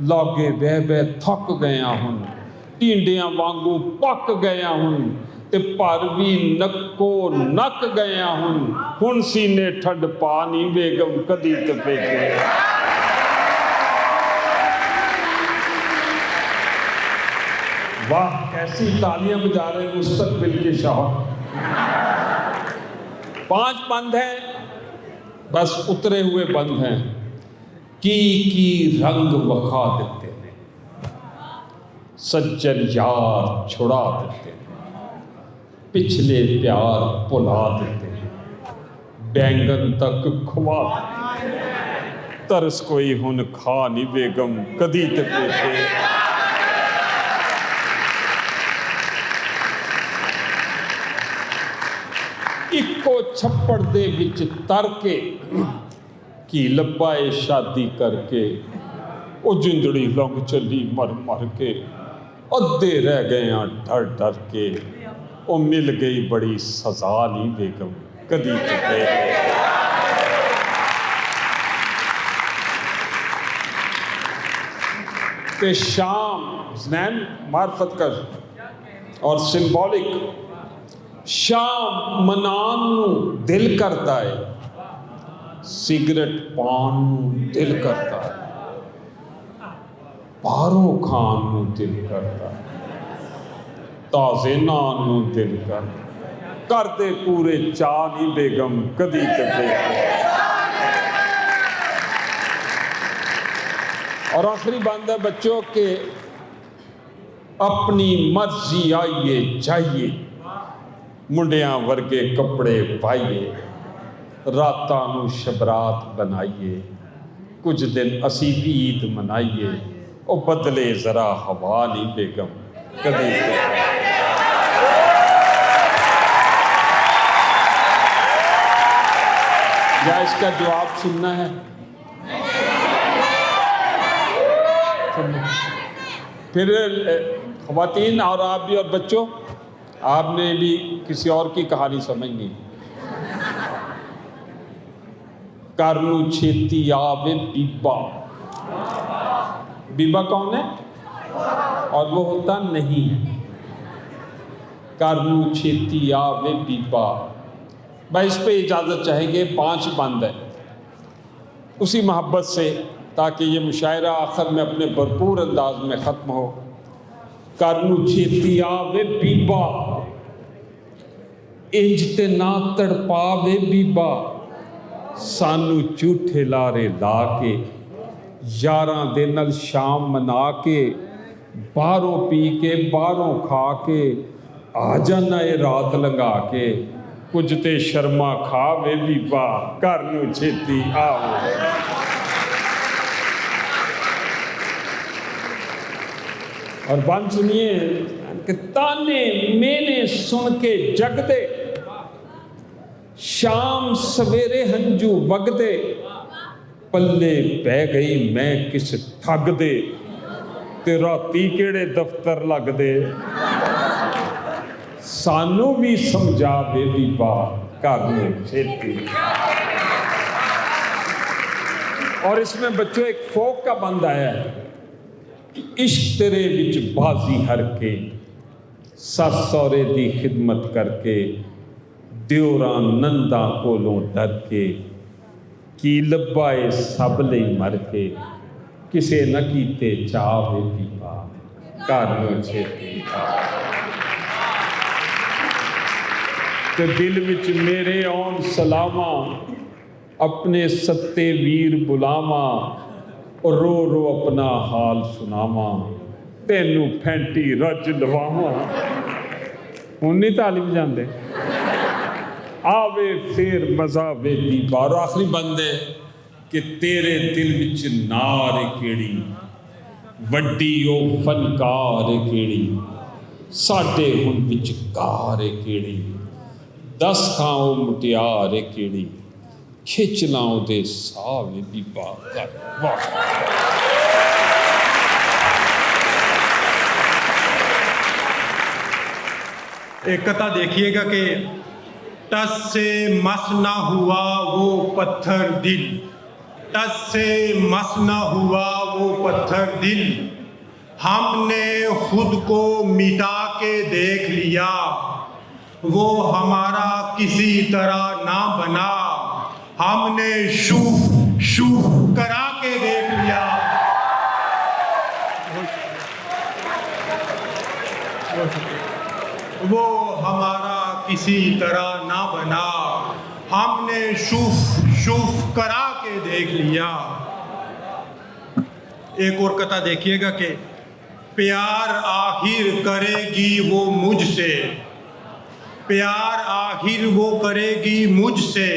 लागे बह बह थक गया हूं, टींडियां वांगू पक गया हूं, ते पर भी नक्को नक गया हूं सीने ठंड पानी बेगम कदी टिपे के। वाह, कैसी तालियां बजा रहे मुस्तकबिल के शाह। 5 बंद हैं, बस उतरे हुए बंद हैं। की रंग बखा देते हैं, सज्जन यार छुड़ा देते हैं, पिछले प्यार भुला देते हैं, बैंगन तक खुवा देते हैं, तरस कोई हुन खा नहीं बेगम कदी टिपे के। इको छप्पड़ दे विच तर के की लब्बाए शादी करके, ओ जिंदड़ी लंघ चली मर मर के, अद्धे रह गए डर डर के, ओ मिल गई बड़ी सजा नहीं बेगम कदी टिपे के। ते शाम ज़नैन मार्फत कर और सिंबॉलिक शाम मनान नूं दिल करता है, सिगरेट पान नूं दिल करता है, बारों खान नूं दिल करता है, ताज़े नान नूं दिल कर दे पूरे चाह नहीं बेगम कदी टिपे के। और आखिरी बात है बच्चों के, अपनी मर्जी आइए जाइए, मुंडियां वर्गे कपड़े पाइए, रातां नूं शबरात बनाइए, कुछ दिन असी भी ईद मनाइए, ओ बदले जरा हवा नहीं बेगम कदी टिपे। क्या इसका जवाब सुनना है? फिर ख़वातीन और आप भी और बच्चों, आपने भी किसी और की कहानी समझनी। करनू छेती आवे बीबा, बीबा कौन है? और वो होता नहीं है। करनू छेती आवे बीबा, भाई इस पे इजाज़त चाहेंगे, 5 बंद है उसी मोहब्बत से, ताकि ये मुशायरा आखिर में अपने भरपूर अंदाज में ख़त्म हो। करनू छेती आवे बीबा, इंज ते ना तड़पावे बीबा, सानू झूठे लारे ला के, यारां दे नाल शाम मना के, बाहरों पी के बाहरों खा के, आ जाना ये रात लंघा के, कुछ ते शर्मा खावे बीबा, करनू छेती आवे। और बात सुनिए कि ताने मैंने सुन के जगदे, शाम सवेरे हंजू वगदे, पल्ले पै गई मैं किस ठग दे, ते राती केड़े दफ्तर लगदे, सानू भी समझावे बीबा करनू छेती। और इसमें बच्चों एक फोक का बंद आया है, इश्क तेरे विच बाजी हर के, सस सौरे दी खिदमत करके, दियोरां नंदा कोलों डर के, की लब्बाए सब लई मर के, किसे न कीते चावे बीबा करनू छेती। ते दिल विच मेरे आउण सलामा, अपने सत्ते वीर बुलावा, रो रो अपना हाल सुनावा, तेनू फैंटी रज लवावा। हुण नहीं ताली बजांदे, आवे फिर मजा वे बीबा। और आखिरी बंद है कि तेरे दिल विच नार केड़ी, ਵੱਡੀ ਉਹ ਫਨਕਾਰ ਏ ਕਿਹੜੀ ਸਾਡੇ ਹੁਣ ਵਿਚਕਾਰ ਏ ਕਿਹੜੀ ਦਸ ਖਾਂ ਉਹ ਮੁਟਿਆਰ ਏ ਕਿਹੜੀ ਖਿੱਚ ਲਾਂ ਉਹਦੇ ਸਾਹ ਵੇ ਬੀਬਾ ਕਰ ਵਾਹ। एक कथा देखिएगा कि टस से मस ना हुआ वो पत्थर दिल, टस से मस ना हुआ वो पत्थर दिल, हमने खुद को मिटा के देख लिया, वो हमारा किसी तरह ना बना, हमने शूफ शूफ करा के देख लिया। वो हमारा किसी तरह ना बना, हमने शूफ शूफ करा के देख लिया। एक और कथा देखिएगा कि प्यार आखिर करेगी वो मुझसे, प्यार आखिर वो करेगी मुझसे,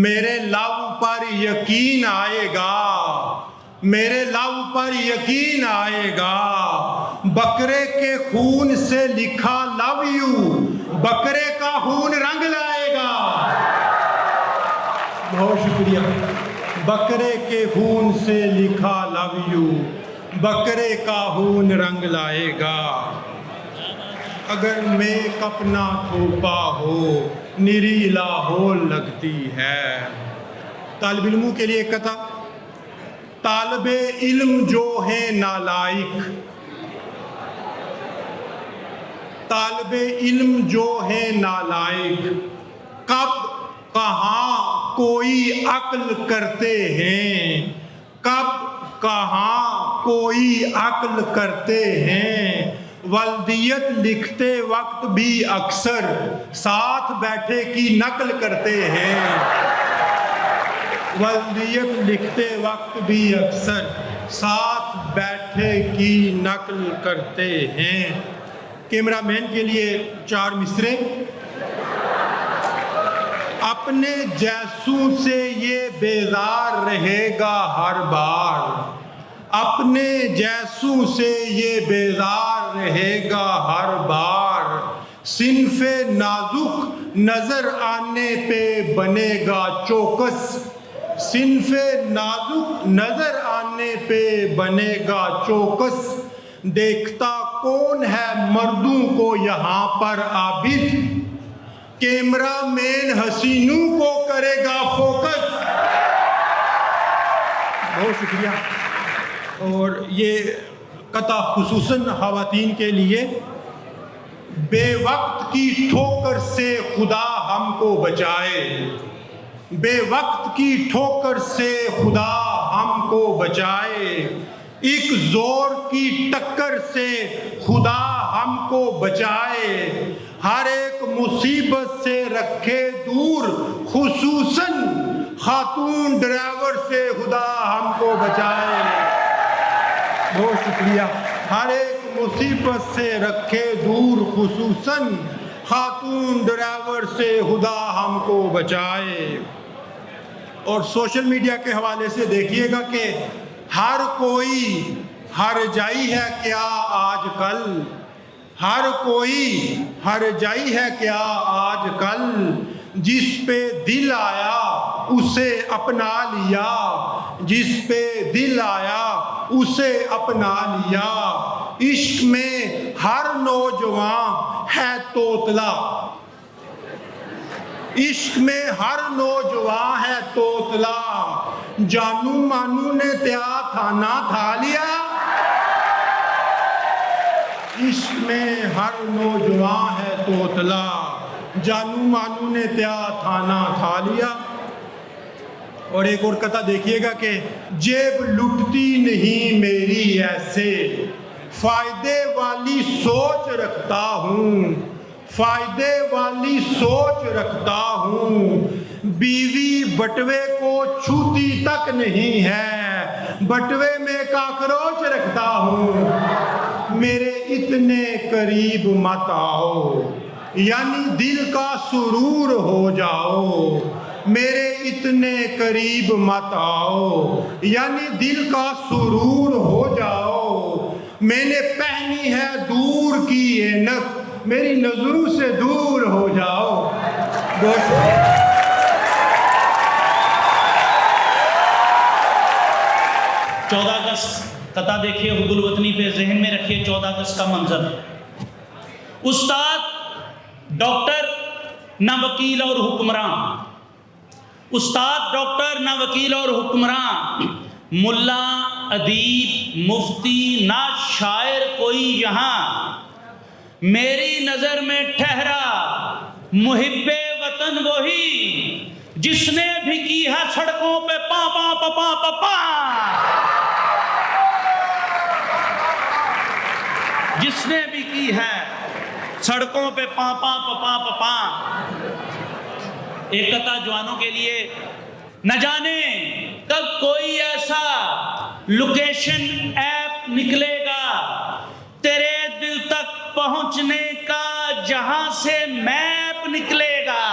मेरे लव पर यकीन आएगा, मेरे लव पर यकीन आएगा, बकरे के खून से लिखा लव यू, बकरे का खून रंग लाएगा। बहुत शुक्रिया। बकरे के खून से लिखा लव यू, बकरे का खून रंग लाएगा। अगर मेकअप ना थोपा हो निरी लाहौल लगती है। तालिब इल्मों के लिए कथा, तालिबे इल्म जो है नालायक, तालिबे इल्म जो है नालायक, कब कहाँ कोई अक्ल करते हैं, कब कहाँ कोई अक्ल करते हैं, वल्दियत लिखते वक्त भी अक्सर साथ बैठे की नकल करते हैं, वल्दियत लिखते वक्त भी अक्सर साथ बैठे की नकल करते हैं। कैमरामैन के लिए 4 मिसरे। अपने जैसों से ये बेजार रहेगा हर बार, अपने जैसों से ये बेजार रहेगा हर बार, सिन्फे नाजुक नजर आने पे बनेगा चौकस, सिन्फे नाजुक नजर आने पे बनेगा चौकस, देखता कौन है मर्दों को यहाँ पर आबिद, कैमरामैन हसीनों को करेगा फोकस। बहुत शुक्रिया। और ये कथा खुसूसन ख़वातीन के लिए, बेवक्त की ठोकर से खुदा हमको बचाए, बेवक्त की ठोकर से खुदा हमको बचाए, एक जोर की टक्कर से खुदा हमको बचाए, हर एक मुसीबत से रखे दूर, खुसूसन खातून ड्राइवर से खुदा हमको बचाए। बहुत शुक्रिया। हर एक मुसीबत से रखे दूर, खुसूसन खातून ड्राइवर से खुदा हमको बचाए। और सोशल मीडिया के हवाले से देखिएगा कि हर कोई हर जाई है क्या आजकल, हर कोई हर जाई है क्या आजकल, जिस पे दिल आया उसे अपना लिया, जिस पे दिल आया उसे अपना लिया, इश्क में हर नौजवान है तोतला, इश्क में हर नौजवान है तोतला, जानू मानू ने त्या थाना था लिया, इश्क में हर नौजवान है तोतला, जानू मानू ने त्या थाना था लिया। और एक और कथा देखिएगा कि जेब लुटती नहीं मेरी ऐसे, फायदे वाली सोच रखता हूँ, फायदे वाली सोच रखता हूँ, बीवी बटवे को छूती तक नहीं है, बटवे में काकरोच रखता हूँ, मेरे इतने करीब मत आओ, यानी दिल का सुरूर हो जाओ, मेरे इतने करीब मत आओ, यानी दिल का सुरूर हो जाओ, मैंने पहनी है दूर की ऐनक, मेरी नजरों से दूर हो जाओ। दोस्तों, 14 अगस्त कथा देखिए हुबुल वतनी पे, जहन में रखिए 14 अगस्त का मंजर। उस्ताद डॉक्टर न वकील और हुक्मरान, उस्ताद डॉक्टर न वकील और हुक्मरान, मुल्ला अदीब मुफ्ती ना शायर कोई यहाँ, मेरी नजर में ठहरा मुहिब्बे वतन वही जिसने भी की है सड़कों पे पा पा पा पा पा पा, जिसने भी की है सड़कों पे पा पा पा पा पा पा। एक कथा जवानों के लिए, न जाने कब कोई ऐसा लोकेशन ऐप निकलेगा तेरे दिल तक पहुंचने का, जहां से मैप निकलेगा,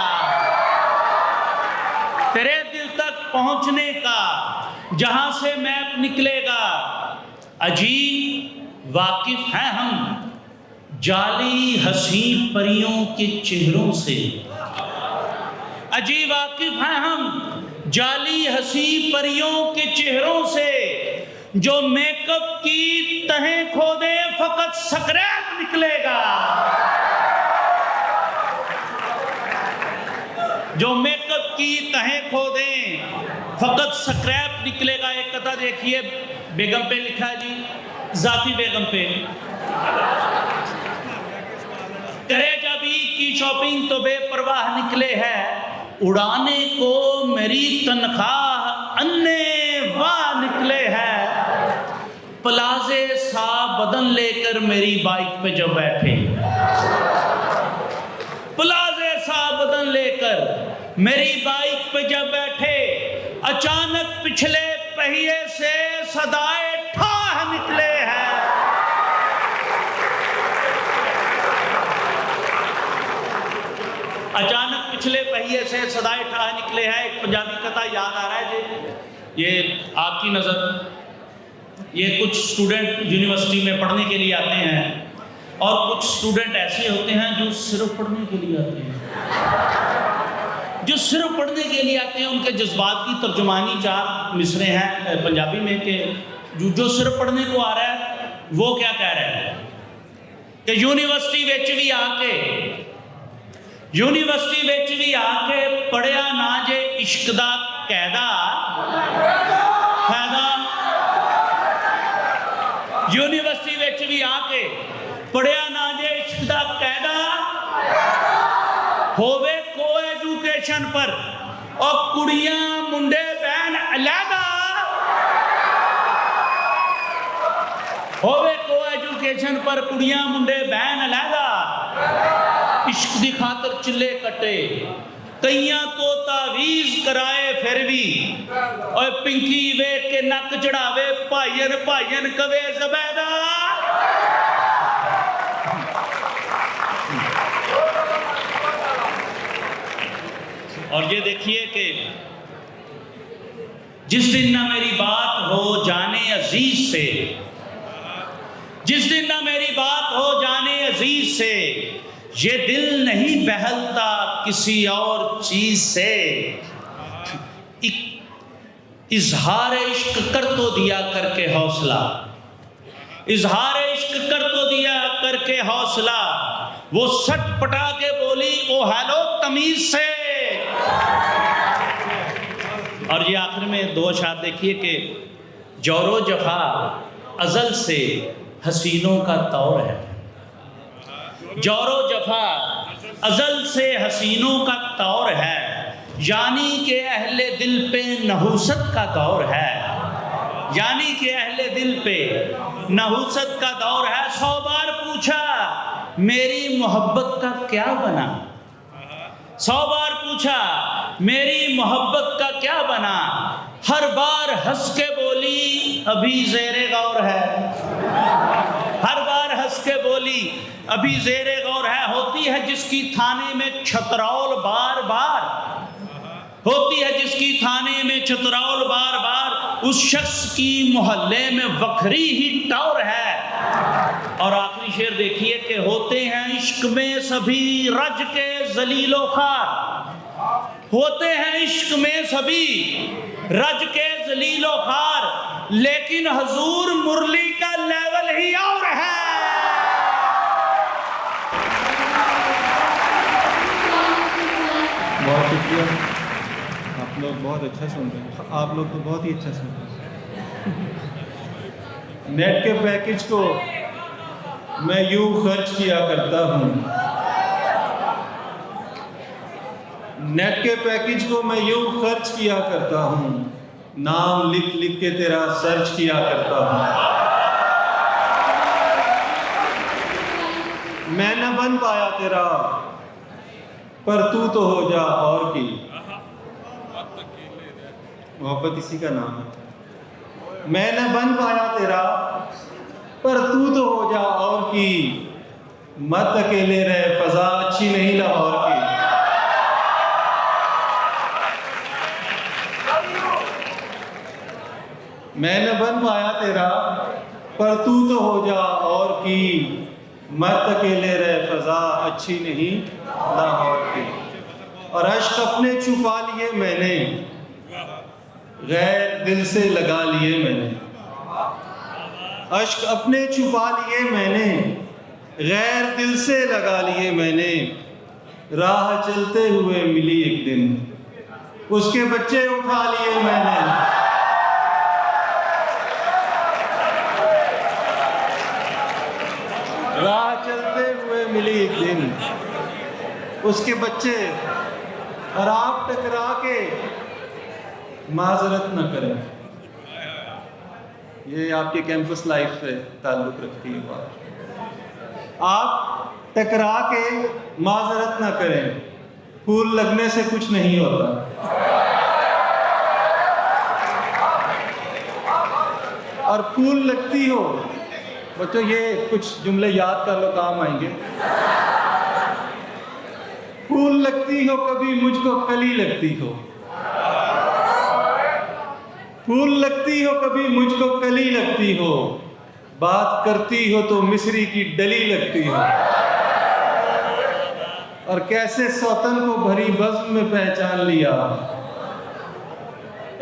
तेरे दिल तक पहुंचने का जहां से मैप निकलेगा। अजीब वाकिफ हैं हम जाली हसी परियों के चेहरों से, अजीब वाकिफ हैं हम जाली हसी परियों के चेहरों से, जो मेकअप की तहें खोदे फकत स्क्रैप निकलेगा, जो मेकअप की तहें खोदे फकत स्क्रैप निकलेगा। एक कथा देखिए, बेगम पे लिखा है जी, जाती बेगम पे, करे जब ईद की शॉपिंग तो बेपरवाह निकले है, उड़ाने को मेरी तनख्वाह अन्ने वाह निकले है, प्लाजे सा बदन लेकर मेरी बाइक पे जब बैठे, प्लाजे सा बदन लेकर मेरी बाइक पे जब बैठे, अचानक पिछले पहिए से सदाए ठाह निकले हैं। अचानक पिछले पहिए से सदाए ठाह निकले हैं। एक पंजाबी कथा याद आ रहा है जी, ये आपकी नज़र, ये कुछ स्टूडेंट यूनिवर्सिटी में पढ़ने के लिए आते हैं और कुछ स्टूडेंट ऐसे होते हैं जो सिर्फ पढ़ने के लिए आते हैं, जो सिर्फ पढ़ने के लिए आते हैं। उनके जज्बात की तर्जुमानी 4 मिसरे हैं पंजाबी में कि जो सिर्फ पढ़ने को आ रहा है वो क्या कह रहा है कि यूनिवर्सिटी विच भी आके, यूनिवर्सिटी विच भी आके पढ़िया ना जे इश्क दा कैदा फायदा, यूनिवर्सिटी विच भी आके पढ़िया ना जे इश्क दा कैदा, होवे को एजुकेशन पर और कुड़ियां मुंडे बहन अलहदा, होवे को एजुकेशन पर कुड़ियां मुंडे बहन अलहदा, इश्क दी खातर चिल्ले कटे कईयां तो तावीज कराए फिर भी, और पिंकी वेख के नक चढ़ावे भाईयन भाईयन कवे ज़बैदा। और ये देखिए कि जिस दिन ना मेरी बात हो जाने अजीज से, जिस दिन ना मेरी बात हो जाने अजीज से, ये दिल नहीं बहलता किसी और चीज से, इजहार इश्क कर तो दिया करके हौसला, इजहार इश्क कर तो दिया करके हौसला, वो सट पटा के बोली ओ हेलो तमीज से। और ये आखिर में 2 अशार देखिए कि जोरो जफा अजल से हसीनों का तौर है, जोरो जफा अजल से हसीनों का तौर है, यानी कि अहले दिल पे नहुसत का दौर है, यानी कि अहले दिल पे नहुसत का दौर है। 100 बार पूछा मेरी मोहब्बत का क्या बना, 100 बार पूछा मेरी मोहब्बत का क्या बना, हर बार हंस के बोली अभी ज़ेरे गौर है, हर बार हंस के बोली अभी ज़ेरे गौर है। होती है जिसकी थाने में छतरौल बार बार, होती है जिसकी थाने में छतरौल बार बार, उस शख्स की मोहल्ले में वखरी ही टौर है। और आखिरी शेर देखिए कि होते हैं इश्क में सभी रज के जलीलो खार, होते हैं इश्क में सभी रज के जलीलो खार, लेकिन हजूर मुरली का लेवल ही और है। बहुत शुक्रिया, आप लोग बहुत अच्छा सुन रहे हैं, आप लोग तो बहुत ही अच्छा सुन रहे हैं। नेट के पैकेज को मैं यूं खर्च किया करता हूं, नेट के पैकेज को मैं यूं खर्च किया करता हूं, नाम लिख लिख के तेरा सर्च किया करता हूं। मैं न बन पाया तेरा, पर तू तो हो जा और की। मोहब्बत इसी का नाम है। मैं न बन पाया तेरा, पर तू तो हो जा और की, मत अकेले रहे फजा अच्छी नहीं लाहौर की। मैं न बन पाया तेरा, पर तू तो हो जा और की, मत अकेले रहे फजा अच्छी नहीं लाहौर की। और अश्क अपने छुपा लिए मैंने, गैर दिल से लगा लिए मैंने। अश्क अपने छुपा लिए मैंने, गैर दिल से लगा लिए मैंने। राह चलते हुए मिली एक दिन, उसके बच्चे उठा लिए मैंने। राह चलते हुए मिली एक दिन, उसके बच्चे, और आप टकरा के माजरत न करें। ये आपके कैंपस लाइफ से ताल्लुक़ रखती है बात। आप टकरा के माजरत न करें, फूल लगने से कुछ नहीं होता। और फूल लगती हो, बच्चों ये कुछ जुमले याद कर लो, काम आएंगे। फूल लगती हो कभी मुझको कली लगती हो, फूल लगती हो कभी मुझको कली लगती हो, बात करती हो तो मिस्री की डली लगती हो। और कैसे सौतन को भरी बज़्म में पहचान लिया,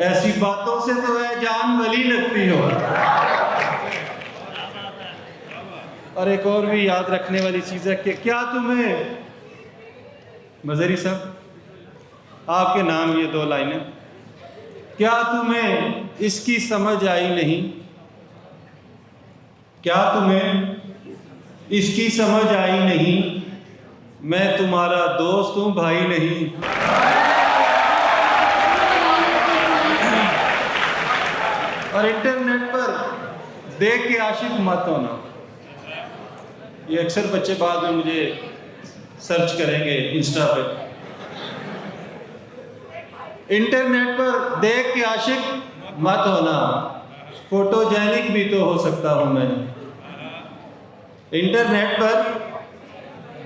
ऐसी बातों से तो ऐ जान वली लगती हो। और एक और भी याद रखने वाली चीज़ है कि क्या तुम्हें, मजहरी साहब आपके नाम ये 2 लाइनें, क्या तुम्हें इसकी समझ आई नहीं, क्या तुम्हें इसकी समझ आई नहीं, मैं तुम्हारा दोस्त हूं भाई नहीं। और इंटरनेट पर देख के आशिक मत होना। ये अक्सर बच्चे बाद में मुझे सर्च करेंगे इंस्टा पे। इंटरनेट पर देख के आशिक मत होना, फोटोजेनिक भी तो हो सकता हूं मैं। इंटरनेट पर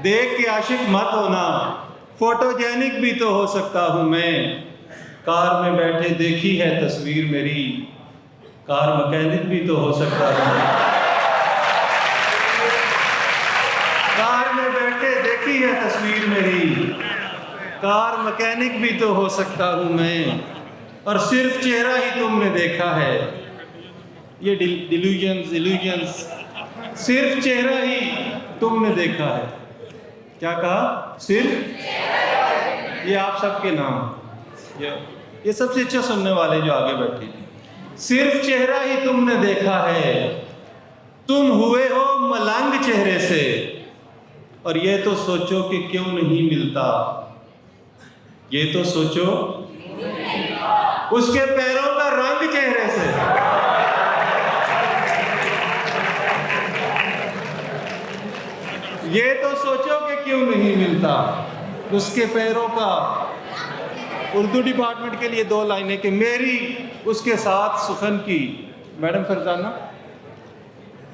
देख के आशिक मत होना, फोटोजेनिक भी तो हो सकता हूं मैं। कार में बैठे देखी है तस्वीर मेरी, कार मैकेनिक भी तो हो सकता हूं मैं। कार में बैठे देखी है तस्वीर मेरी, कार मैकेनिक भी तो हो सकता हूं मैं। और सिर्फ चेहरा ही तुमने देखा है, ये डिल्यूजन्स, सिर्फ चेहरा ही तुमने देखा है। क्या कहा? सिर्फ, ये आप सबके नाम, ये सबसे अच्छा सुनने वाले जो आगे बैठे, सिर्फ चेहरा ही तुमने देखा है, तुम हुए हो मलंग चेहरे से। और ये तो सोचो कि क्यों नहीं मिलता, ये तो सोचो उसके पैरों का रंग चेहरे से। ये तो सोचो कि क्यों नहीं मिलता उसके पैरों का। उर्दू डिपार्टमेंट के लिए 2 लाइनें कि मेरी उसके साथ सुखन की, मैडम फरजाना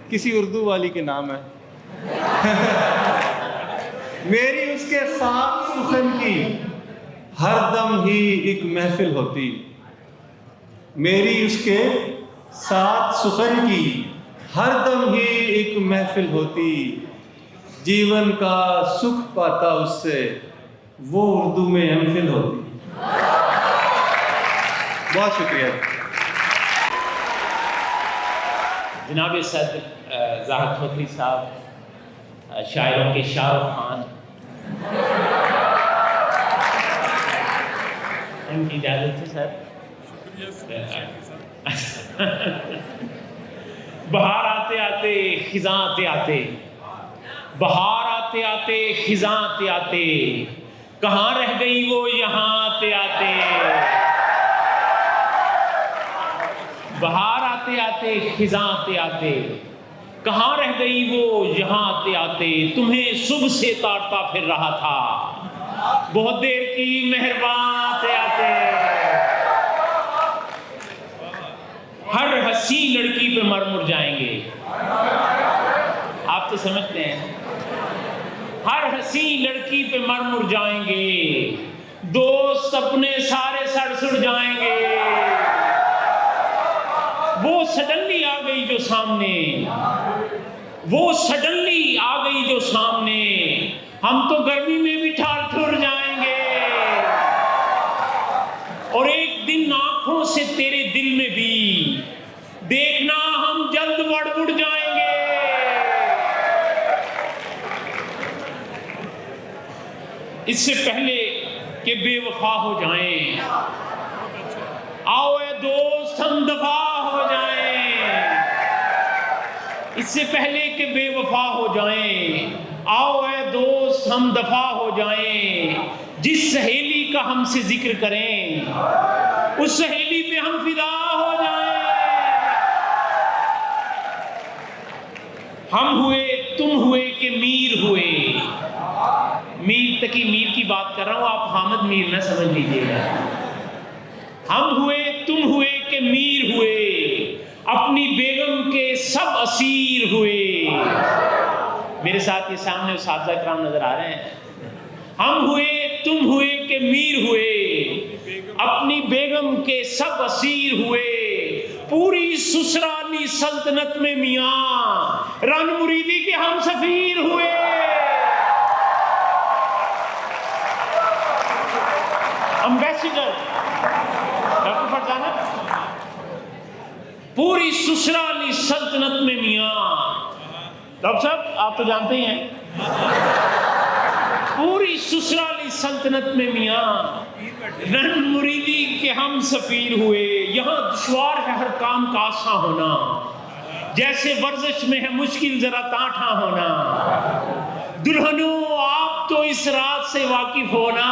किसी उर्दू वाली के नाम है। मेरी उसके साथ सुखन की हर दम ही एक महफिल होती। मेरी उसके साथ सुखन की हर दम ही एक महफिल महफिल होती, जीवन का सुख पाता उससे, वो उर्दू में एमफिल होती। बहुत शुक्रिया। जनाब सदर ज़ाहिद फखरी साहब, शायरों के शाहरुख खान, उनकी इजाज़त है सर। बहार आते आते खिज़ां आते आते, बहार आते आते खिज़ां आते आते, कहाँ रह गई वो यहाँ आते आते। बहार आते आते खिज़ां आते आते, कहाँ रह गई वो यहाँ आते आते। तुम्हें सुबह से ताड़ता फिर रहा था, बहुत देर की मेहरबान आते आते। हर हंसी लड़की पे मर मुर जाएंगे, आप तो समझते हैं। हर हंसी लड़की पे मर मुर जाएंगे, दोस्त अपने सारे सड़ सुड़ जाएंगे। वो सडनली आ गई जो सामने, वो सडनली आ गई जो सामने, हम तो गर्मी में भी ठार ठुर जाएंगे। और एक दिन आंखों से तेरे दिल में भी देखना हम जल्द बढ़ उड़ जाएंगे। इससे पहले कि बेवफा हो जाएं, आओ ए दोस्त हम दफा हो जाएं। इससे पहले कि बेवफा हो जाएं, आओ ए दोस्त हम दफा हो जाएं। जिस सहेली का हमसे जिक्र करें, उस सहेली पे हम फिदा हो जाएं। हम हुए तुम हुए कि मीर हुए, मीर तकी मीर की बात कर रहा हूं, आप हामिद मीर ना समझ लीजिएगा। हम हुए तुम हुए कि मीर हुए, अपनी बेगम के सब असीर हुए। मेरे साथ ये सामने उस्ताद कराम नजर आ रहे हैं। हम हुए तुम हुए कि मीर हुए, अपनी बेगम के सब असीर हुए। पूरी ससुराली सल्तनत में मियां रन मुरीदी के हम सफीर हुए। एम्बेसडर डॉक्टर फरजाना, पूरी ससुराली सल्तनत में मियां, डॉक्टर साहब आप तो जानते ही हैं, पूरी ससुराली सल्तनत में मियां रन मुरीदी के हम सफीर हुए। यहाँ दुश्वार है हर काम का आसान होना, जैसे वर्जिश में है मुश्किल जरा ताठा होना। दुल्हनों आप तो इस रात से वाकिफ होना,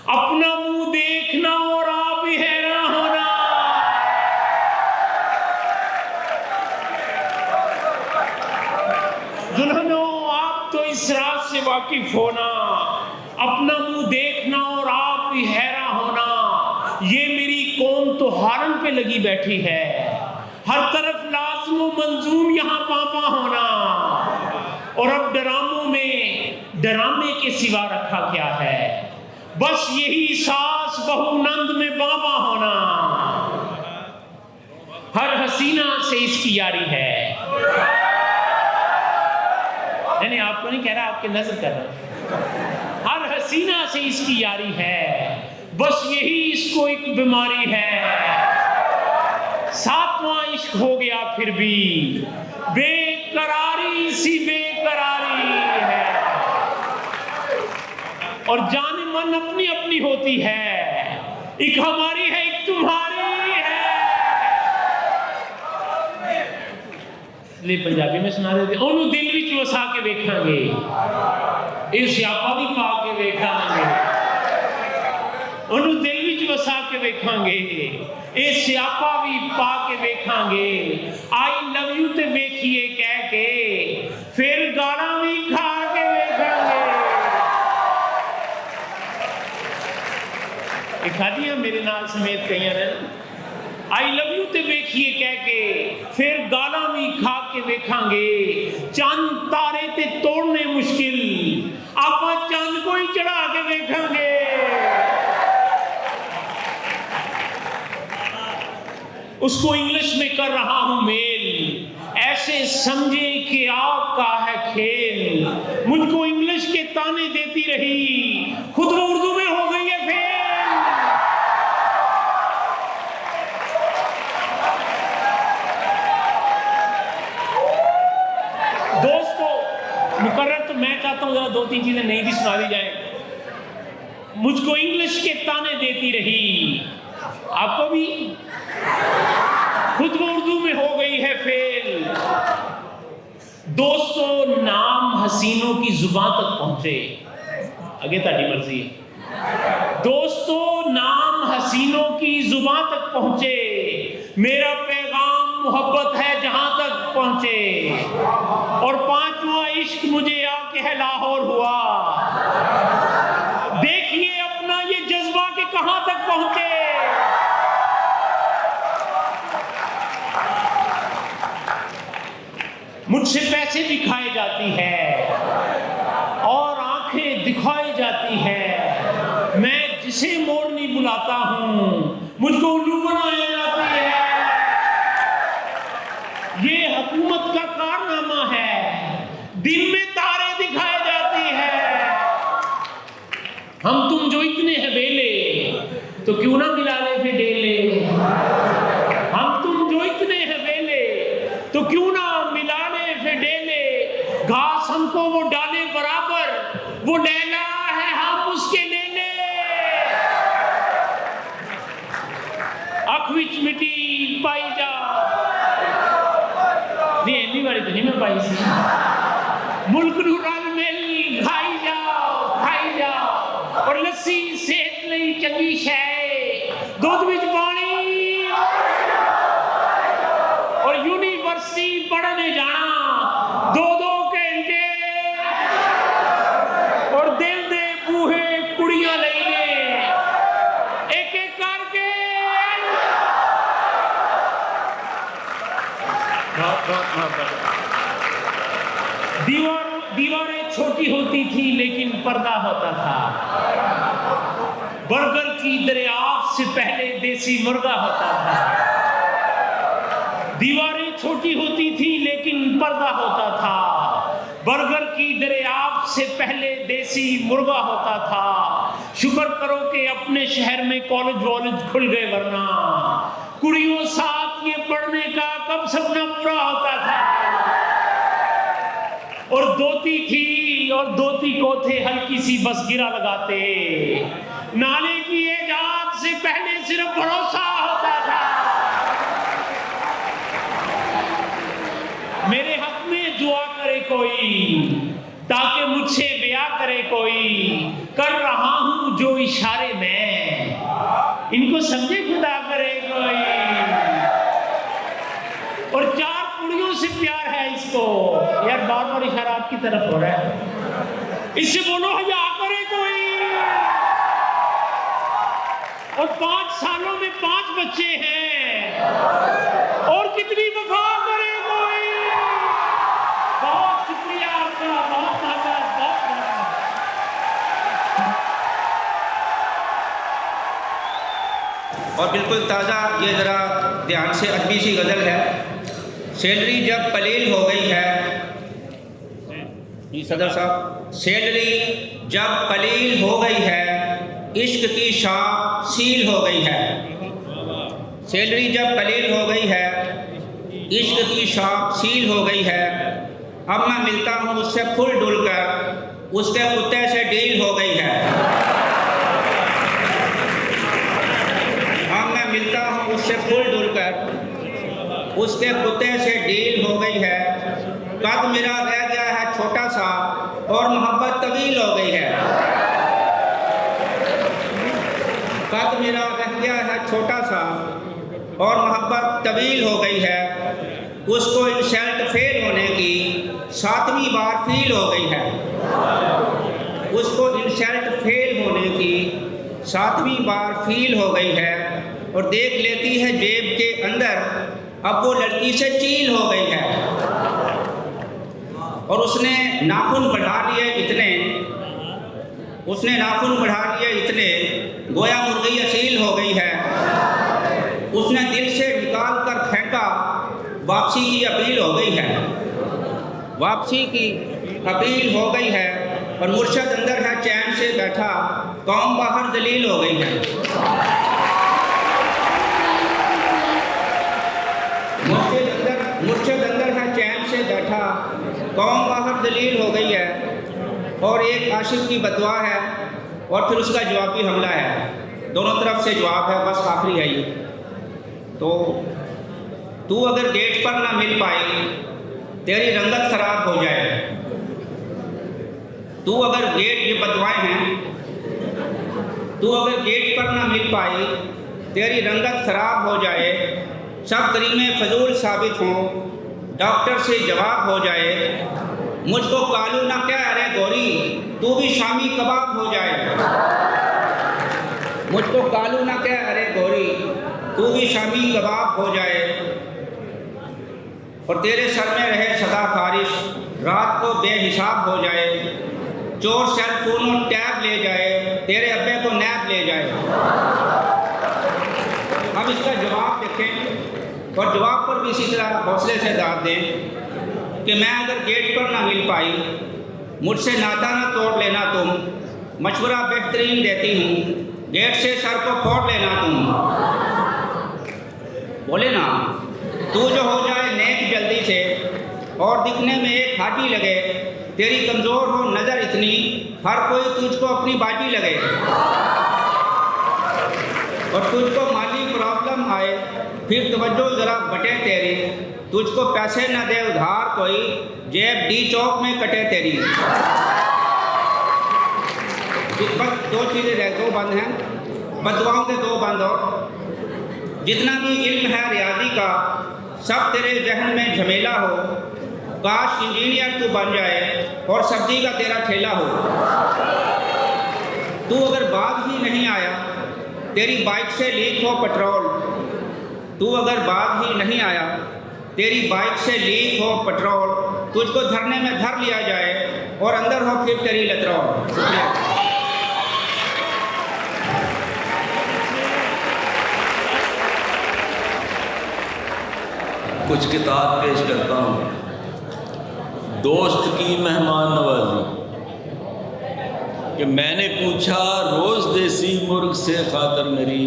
अपना मुंह देखना और आप ही हैरान होना। दुल्हनों आप तो इस रात से वाकिफ होना, अपना मुंह देखना और आप ही हैरान होना। ये मेरी कौम तो हारन पे लगी बैठी है, हर तरफ लाज़िम व मंजूम यहाँ पापा होना। और अब ड्रामों में ड्रामे के सिवा रखा क्या है, बस यही सास बहू नंद में बाबा होना। हर हसीना से इसकी यारी है, नहीं आपको नहीं कह रहा, आपके नजर कर रहा। हर हसीना से इसकी यारी है, बस यही इसको एक बीमारी है। सातवां इश्क हो गया फिर भी बेकरारी सी बेकरारी है। और जान मन अपनी अपनी होती है, एक हमारी है एक तुम्हारी है। ले पंजाबी में सुना देते, ओनू दिल विच वसा के वेखांगे, ये सियापा भी पा के वेखांगे। ओनू दिल विच वसा के वेखांगे, ये सियापा भी पा के वेखांगे। आई लव यू ते वेखिए कह के, फिर गाना भी खा के वेखांगे। खादियां मेरे नाल समेत कई ने, आई लव यू ते वेखिए कह के, फिर गाला भी खा के वेखांगे। चंद तारे ते तोड़ने मुश्किल, आपा चंद को ही चढ़ा के वेखांगे। उसको इंग्लिश में कर रहा हूं मेल, ऐश ऐसे समझे कि आग का है खेल। मुझको इंग्लिश के ताने देती रही, खुद वो उर्दू में हो गई है फेल। दोस्तों, मुकर्रर तो मैं चाहता हूं जरा 2-3 चीजें नई भी सुना दी जाए। मुझको इंग्लिश के ताने देती रही, आपको भी, खुद वो उर्दू में हो गई है फेल। दोस्तों, नाम हसीनों की जुबान तक पहुंचे, आगे ताड़ी मर्जी है। दोस्तों, नाम हसीनों की जुबान तक पहुंचे, मेरा पैगाम मोहब्बत है जहां तक पहुंचे। और 5वां इश्क मुझे आके है लाहौर हुआ, देखिए अपना ये जज्बा के कहां तक पहुंचे। मुझसे पैसे भी खाए जाती है और आंखें दिखाई जाती है। मैं जिसे मोरनी बुलाता हूं, मुझको उल्लू बनाया जाती है। ये हुकूमत का कारनामा है, दिन में तारे दिखाए जाती है। हम तुम जो इतने हैं बेले, तो क्यों ना मिला ले फिर डेले। हम तुम जो इतने हैं बेले, तो क्यों ना मिला ले फिर डेले। घास हमको वो डाले बराबर, वो लैला है हम उसके लेले। अख विच मिट्टी पाई जा, नहीं इतनी बारी तो नहीं मैं पाई सी। मुल्क नू रल मिल खाई जाओ, और लस्सी सेहत लई चंगी शै, दुध विच पानी, और यूनिवर्सिटी पढ़ने जाना 2-2 घंटे, और दिल दे बूहे कुड़ियां लेने एक-एक करके। दीवारें छोटी होती थी लेकिन पर्दा होता था। बर्गर की दरियाफ्त से पहले देसी मुर्गा होता था। दीवारें छोटी होती थी लेकिन पर्दा होता था। बर्गर की दरियाफ्त से पहले देसी मुर्गा होता था। शुक्र करो कि अपने शहर में कॉलेज वॉलेज खुल गए, वरना कुड़ियों साथ ये पढ़ने का कब सपना पूरा होता था। और दोती थी, और दोती को थे हल्की सी बस गिरा लगाते। नाले की इजाद से पहले सिर्फ भरोसा होता था। मेरे हक में दुआ करे कोई, ताकि मुझसे ब्याह करे कोई। कर रहा हूं जो इशारे में, इनको समझे खुदा करे कोई। और 4 कुड़ियों से प्यार है इसको। यार बार बार इशारा आपकी तरफ हो रहा है, इससे बोलो हया करे कोई। और 5 सालों में 5 बच्चे हैं, और कितनी वफा करे कोई। बहुत शुक्रिया आपका, बहुत धन्यवाद, बहुत धन्यवाद। और बिल्कुल ताज़ा, ये ज़रा ध्यान से अदबी सी गज़ल है। सैलरी जब कलील हो गई है, सदर साहब, सैलरी जब कलील हो गई है, इश्क की शाख सील हो गई है। सैलरी जब कलील हो गई है, इश्क की शाख सील हो गई है। अब मैं मिलता हूँ उससे फुल डुल कर, उसके कुत्ते से डील हो गई है। अब मैं मिलता हूँ उससे फुल डुल कर, उसके कुत्ते से डील हो गई है। कद मेरा रह गया है छोटा सा, और मोहब्बत तवील हो गई है। कद मेरा रह गया है छोटा सा, और मोहब्बत तवील हो गई है। उसको इंसल्ट फेल होने की 7वीं बार फील हो गई है। उसको इंसल्ट फेल होने की 7वीं बार फील हो गई है। और देख लेती है जेब के अंदर, अब वो लड़की से चील हो गई है। और उसने नाखून बढ़ा लिए इतने, उसने नाखून बढ़ा लिए इतने, गोया मुर्गी असील हो गई है। उसने दिल से निकाल कर फेंका, वापसी की अपील हो गई है, वापसी की अपील हो गई है। और मुर्शद अंदर है चैन से बैठा, कौम बाहर जलील हो गई है। मुर्शद अंदर है चैन से बैठा, कौम बाहर जलील हो गई है। और एक आशिक की बदुआ है और फिर उसका जवाबी हमला है। दोनों तरफ से जवाब है, बस आखिरी है ये। तो तू अगर गेट पर ना मिल पाई, तेरी रंगत खराब हो जाए। तू अगर गेट, ये बदवाएं हैं, तू अगर गेट पर ना मिल पाई, तेरी रंगत खराब हो जाए। सब करीमें फजूल साबित हों, डॉक्टर से जवाब हो जाए। मुझको कालू ना क्या अरे गोरी, तू भी शामी कबाब हो जाए। मुझको कालू ना क्या अरे गोरी, तू भी शामी कबाब हो जाए। और तेरे सर में रहे सदा खारिश, रात को बेहिसाब हो जाए। चोर सेल फोन और टैब ले जाए, तेरे अब्बे को नैब ले जाए। अब इसका जवाब देखें और जवाब पर भी इसी तरह हौसले से दाद दें कि मैं अगर गेट पर ना मिल पाई, मुझसे नाता ना तोड़ लेना तुम। मशवरा बेहतरीन देती हूँ, गेट से सर को फोड़ लेना तुम। बोले ना, तू जो हो जाए नेक जल्दी से और दिखने में एक हाथी लगे। तेरी कमज़ोर हो नज़र इतनी, हर कोई तुझको अपनी बाजी लगे। और तुझको माली प्रॉब्लम आए, फिर तवज्जो ज़रा बटे तेरी। तुझको पैसे न दे उधार कोई, जेब डी चौक में कटे तेरी। बस दो चीज़ें रह, दो बंद हैं, बदुआओं के दो बंद। और जितना भी इल्म है रियाजी का, सब तेरे जहन में झमेला हो। काश इंजीनियर तू बन जाए और सब्जी का तेरा ठेला हो। तू अगर बाग ही नहीं आया, तेरी बाइक से लीक हो पेट्रोल। तू अगर बाग ही नहीं आया, तेरी बाइक से लीक हो पेट्रोल। तुझको धरने में धर लिया जाए और अंदर हो फिर तेरी लतरौल। शुक्रिया। कुछ किताब पेश करता हूँ। दोस्त की मेहमान नवाजी। कि मैंने पूछा रोज़ देसी मुर्ग से खातर मेरी,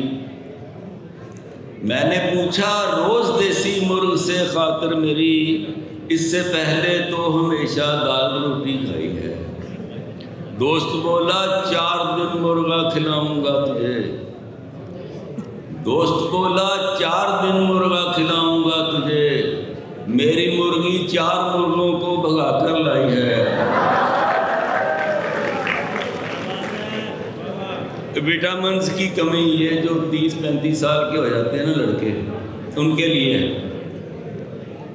मैंने पूछा रोज़ देसी मुर्ग से खातर मेरी, इससे पहले तो हमेशा दाल रोटी खाई है। दोस्त बोला 4 दिन मुर्गा खिलाऊंगा तुझे। दोस्त बोला 4 दिन मुर्गा खिलाऊंगा तुझे। मेरी मुर्गी 4 मुर्गों को भगा कर लाई है। विटामिन की कमी, ये जो 30-35 साल के हो जाते हैं ना लड़के, उनके लिए है।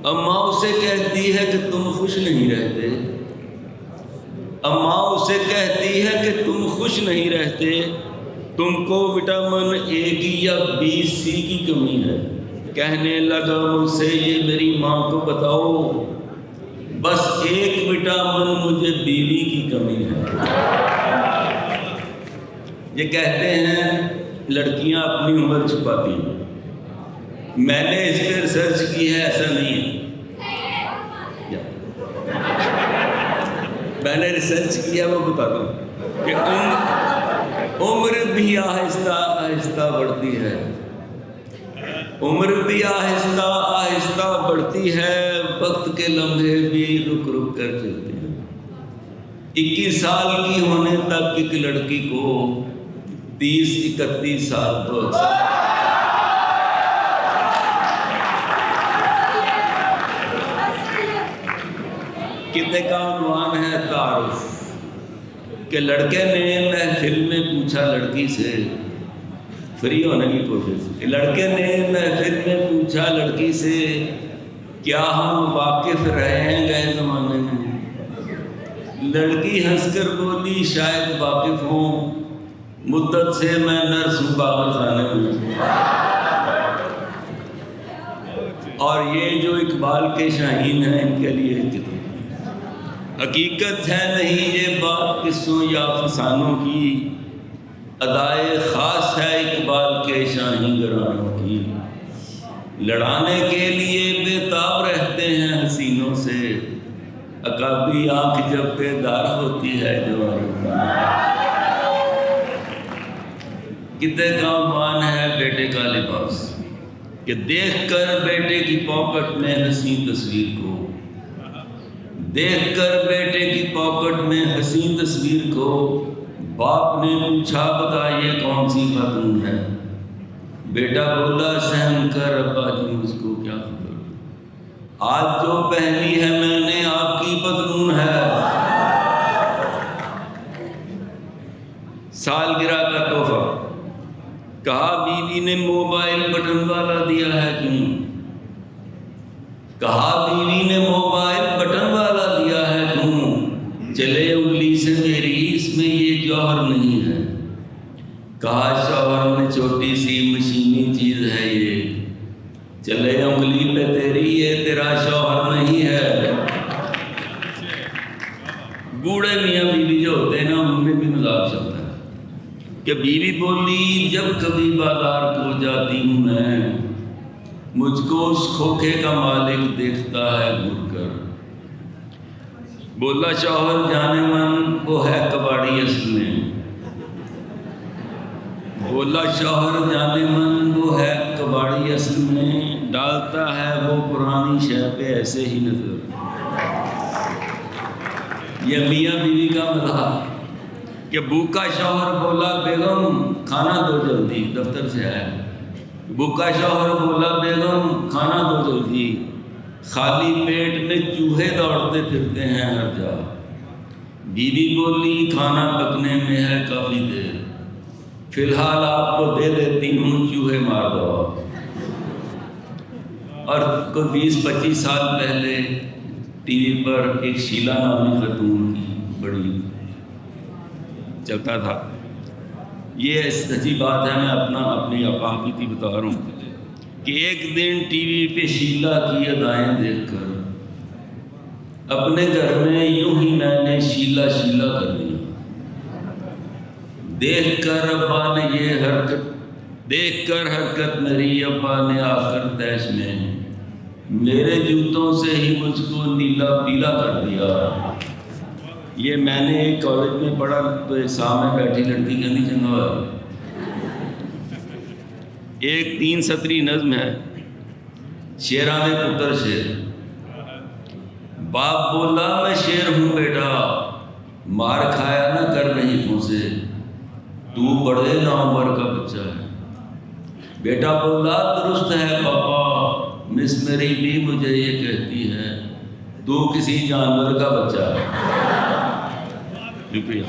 अम्मा उसे कहती है कि तुम खुश नहीं रहते। अम्मा उसे कहती है कि तुम खुश नहीं रहते, तुमको विटामिन ए की या B-C की कमी है। कहने लगा मुझसे ये मेरी माँ को बताओ, बस एक विटामिन मुझे बीवी की कमी है। ये कहते हैं लड़कियां अपनी उम्र छुपाती हैं। मैंने इस पर रिसर्च की है, ऐसा नहीं है। मैंने रिसर्च किया, वो बता दूं कि उम्र भी आहिस्ता आहिस्ता बढ़ती है। उम्र भी आहिस्ता आहिस्ता बढ़ती है, वक्त के लम्हे भी रुक रुक कर चलते हैं। 21 साल की होने तक एक लड़की को 30-31 साल तो कितने का अनुमान है तारुफ कि लड़के ने महफिल में पूछा लड़की से, फ्री होने की कोशिश। लड़के ने महफिल में पूछा लड़की से, क्या हम वाकिफ रहे हैं गए ज़माने में? लड़की हंसकर बोली, शायद वाकिफ हूँ, मुद्दत से मैं नर्स हूँ पागल खाने में। और ये जो इकबाल के शाहीन हैं, इनके लिए कितनी हकीकत है नहीं ये बात किस्सों या अफसानों की, अदाए ख़ास है इकबाल के शाही घरानों की। लड़ाने के लिए बेताब रहते हैं हसीनों से, अकाबी आंख जब बेदार होती है जवानों की। कितने का मान है बेटे का लिबास कि देखकर बेटे की पॉकेट में हसीन तस्वीर को, देखकर बेटे की पॉकेट में हसीन तस्वीर को बाप ने पूछा बताइए कौन सी खातून है। बेटा बोला सहम कर अब्बा जी उसको क्या खबर, आज जो पहनी है मैंने आपकी पतलून है। सालगिरह का तोहफा, कहा बीवी ने मोबाइल बटन वाला दिया है क्यों, कहा बीवी ने मोबाइल बटन वाला दिया है क्यों, चले उंगली से मेरी इसमें ये जौहर नहीं है। कहा शौहर ने छोटी सी मशीनी चीज है ये, चले उंगली पे तेरी ये तेरा शौहर नहीं है। बूढ़े मियाँ बीवी जो होते हैं ना उनमें भी मजाक चलता है कि बीवी बोली जब कभी बाजार को जाती हूँ मैं, मुझको उस खोखे का मालिक देखता है घूरकर। बोला शौहर जाने मन वो है कबाड़ी असल में, बोला शौहर जाने मन वो है कबाड़ी असल में, डालता है वो पुरानी शय पे ऐसे ही नजर। ये मियाँ बीवी का मजाक कि भूखा शौहर बोला बेगम खाना दो जल्दी, दफ्तर से आया। भूखा शौहर बोला बेगम खाना दो जल्दी, खाली पेट में चूहे दौड़ते फिरते हैं हर जा। बीवी बोली खाना पकने में है काफ़ी देर, फिलहाल आपको दे देती हूँ चूहे मार दो। और कोई 20-25 साल पहले टीवी पर एक शीला नामी खतून की बड़ी चलता था। ये सच्ची बात है, मैं अपनी आपकी बता रहा हूँ कि एक दिन टीवी पे शीला की अदाएँ देखकर अपने घर में यूं ही मैंने शीला शीला कर दिया। देखकर अब्बा ने ये हरकत, देखकर हरकत मेरी अब्बा ने आकर तैश में मेरे जूतों से ही मुझको नीला पीला कर दिया। ये मैंने एक कॉलेज में पढ़ा तो एक सामने बैठी लड़की कहनी चंगा। एक 3 सतरी नज्म है, शेरा ने पुत्र शेर। बाप बोला मैं शेर हूँ बेटा, मार खाया ना कर नहीं फूसे, तू बड़े नामवर का बच्चा है। बेटा बोला दुरुस्त है पापा, मिस मेरी भी मुझे ये कहती है तू किसी जानवर का बच्चा है। शुक्रिया।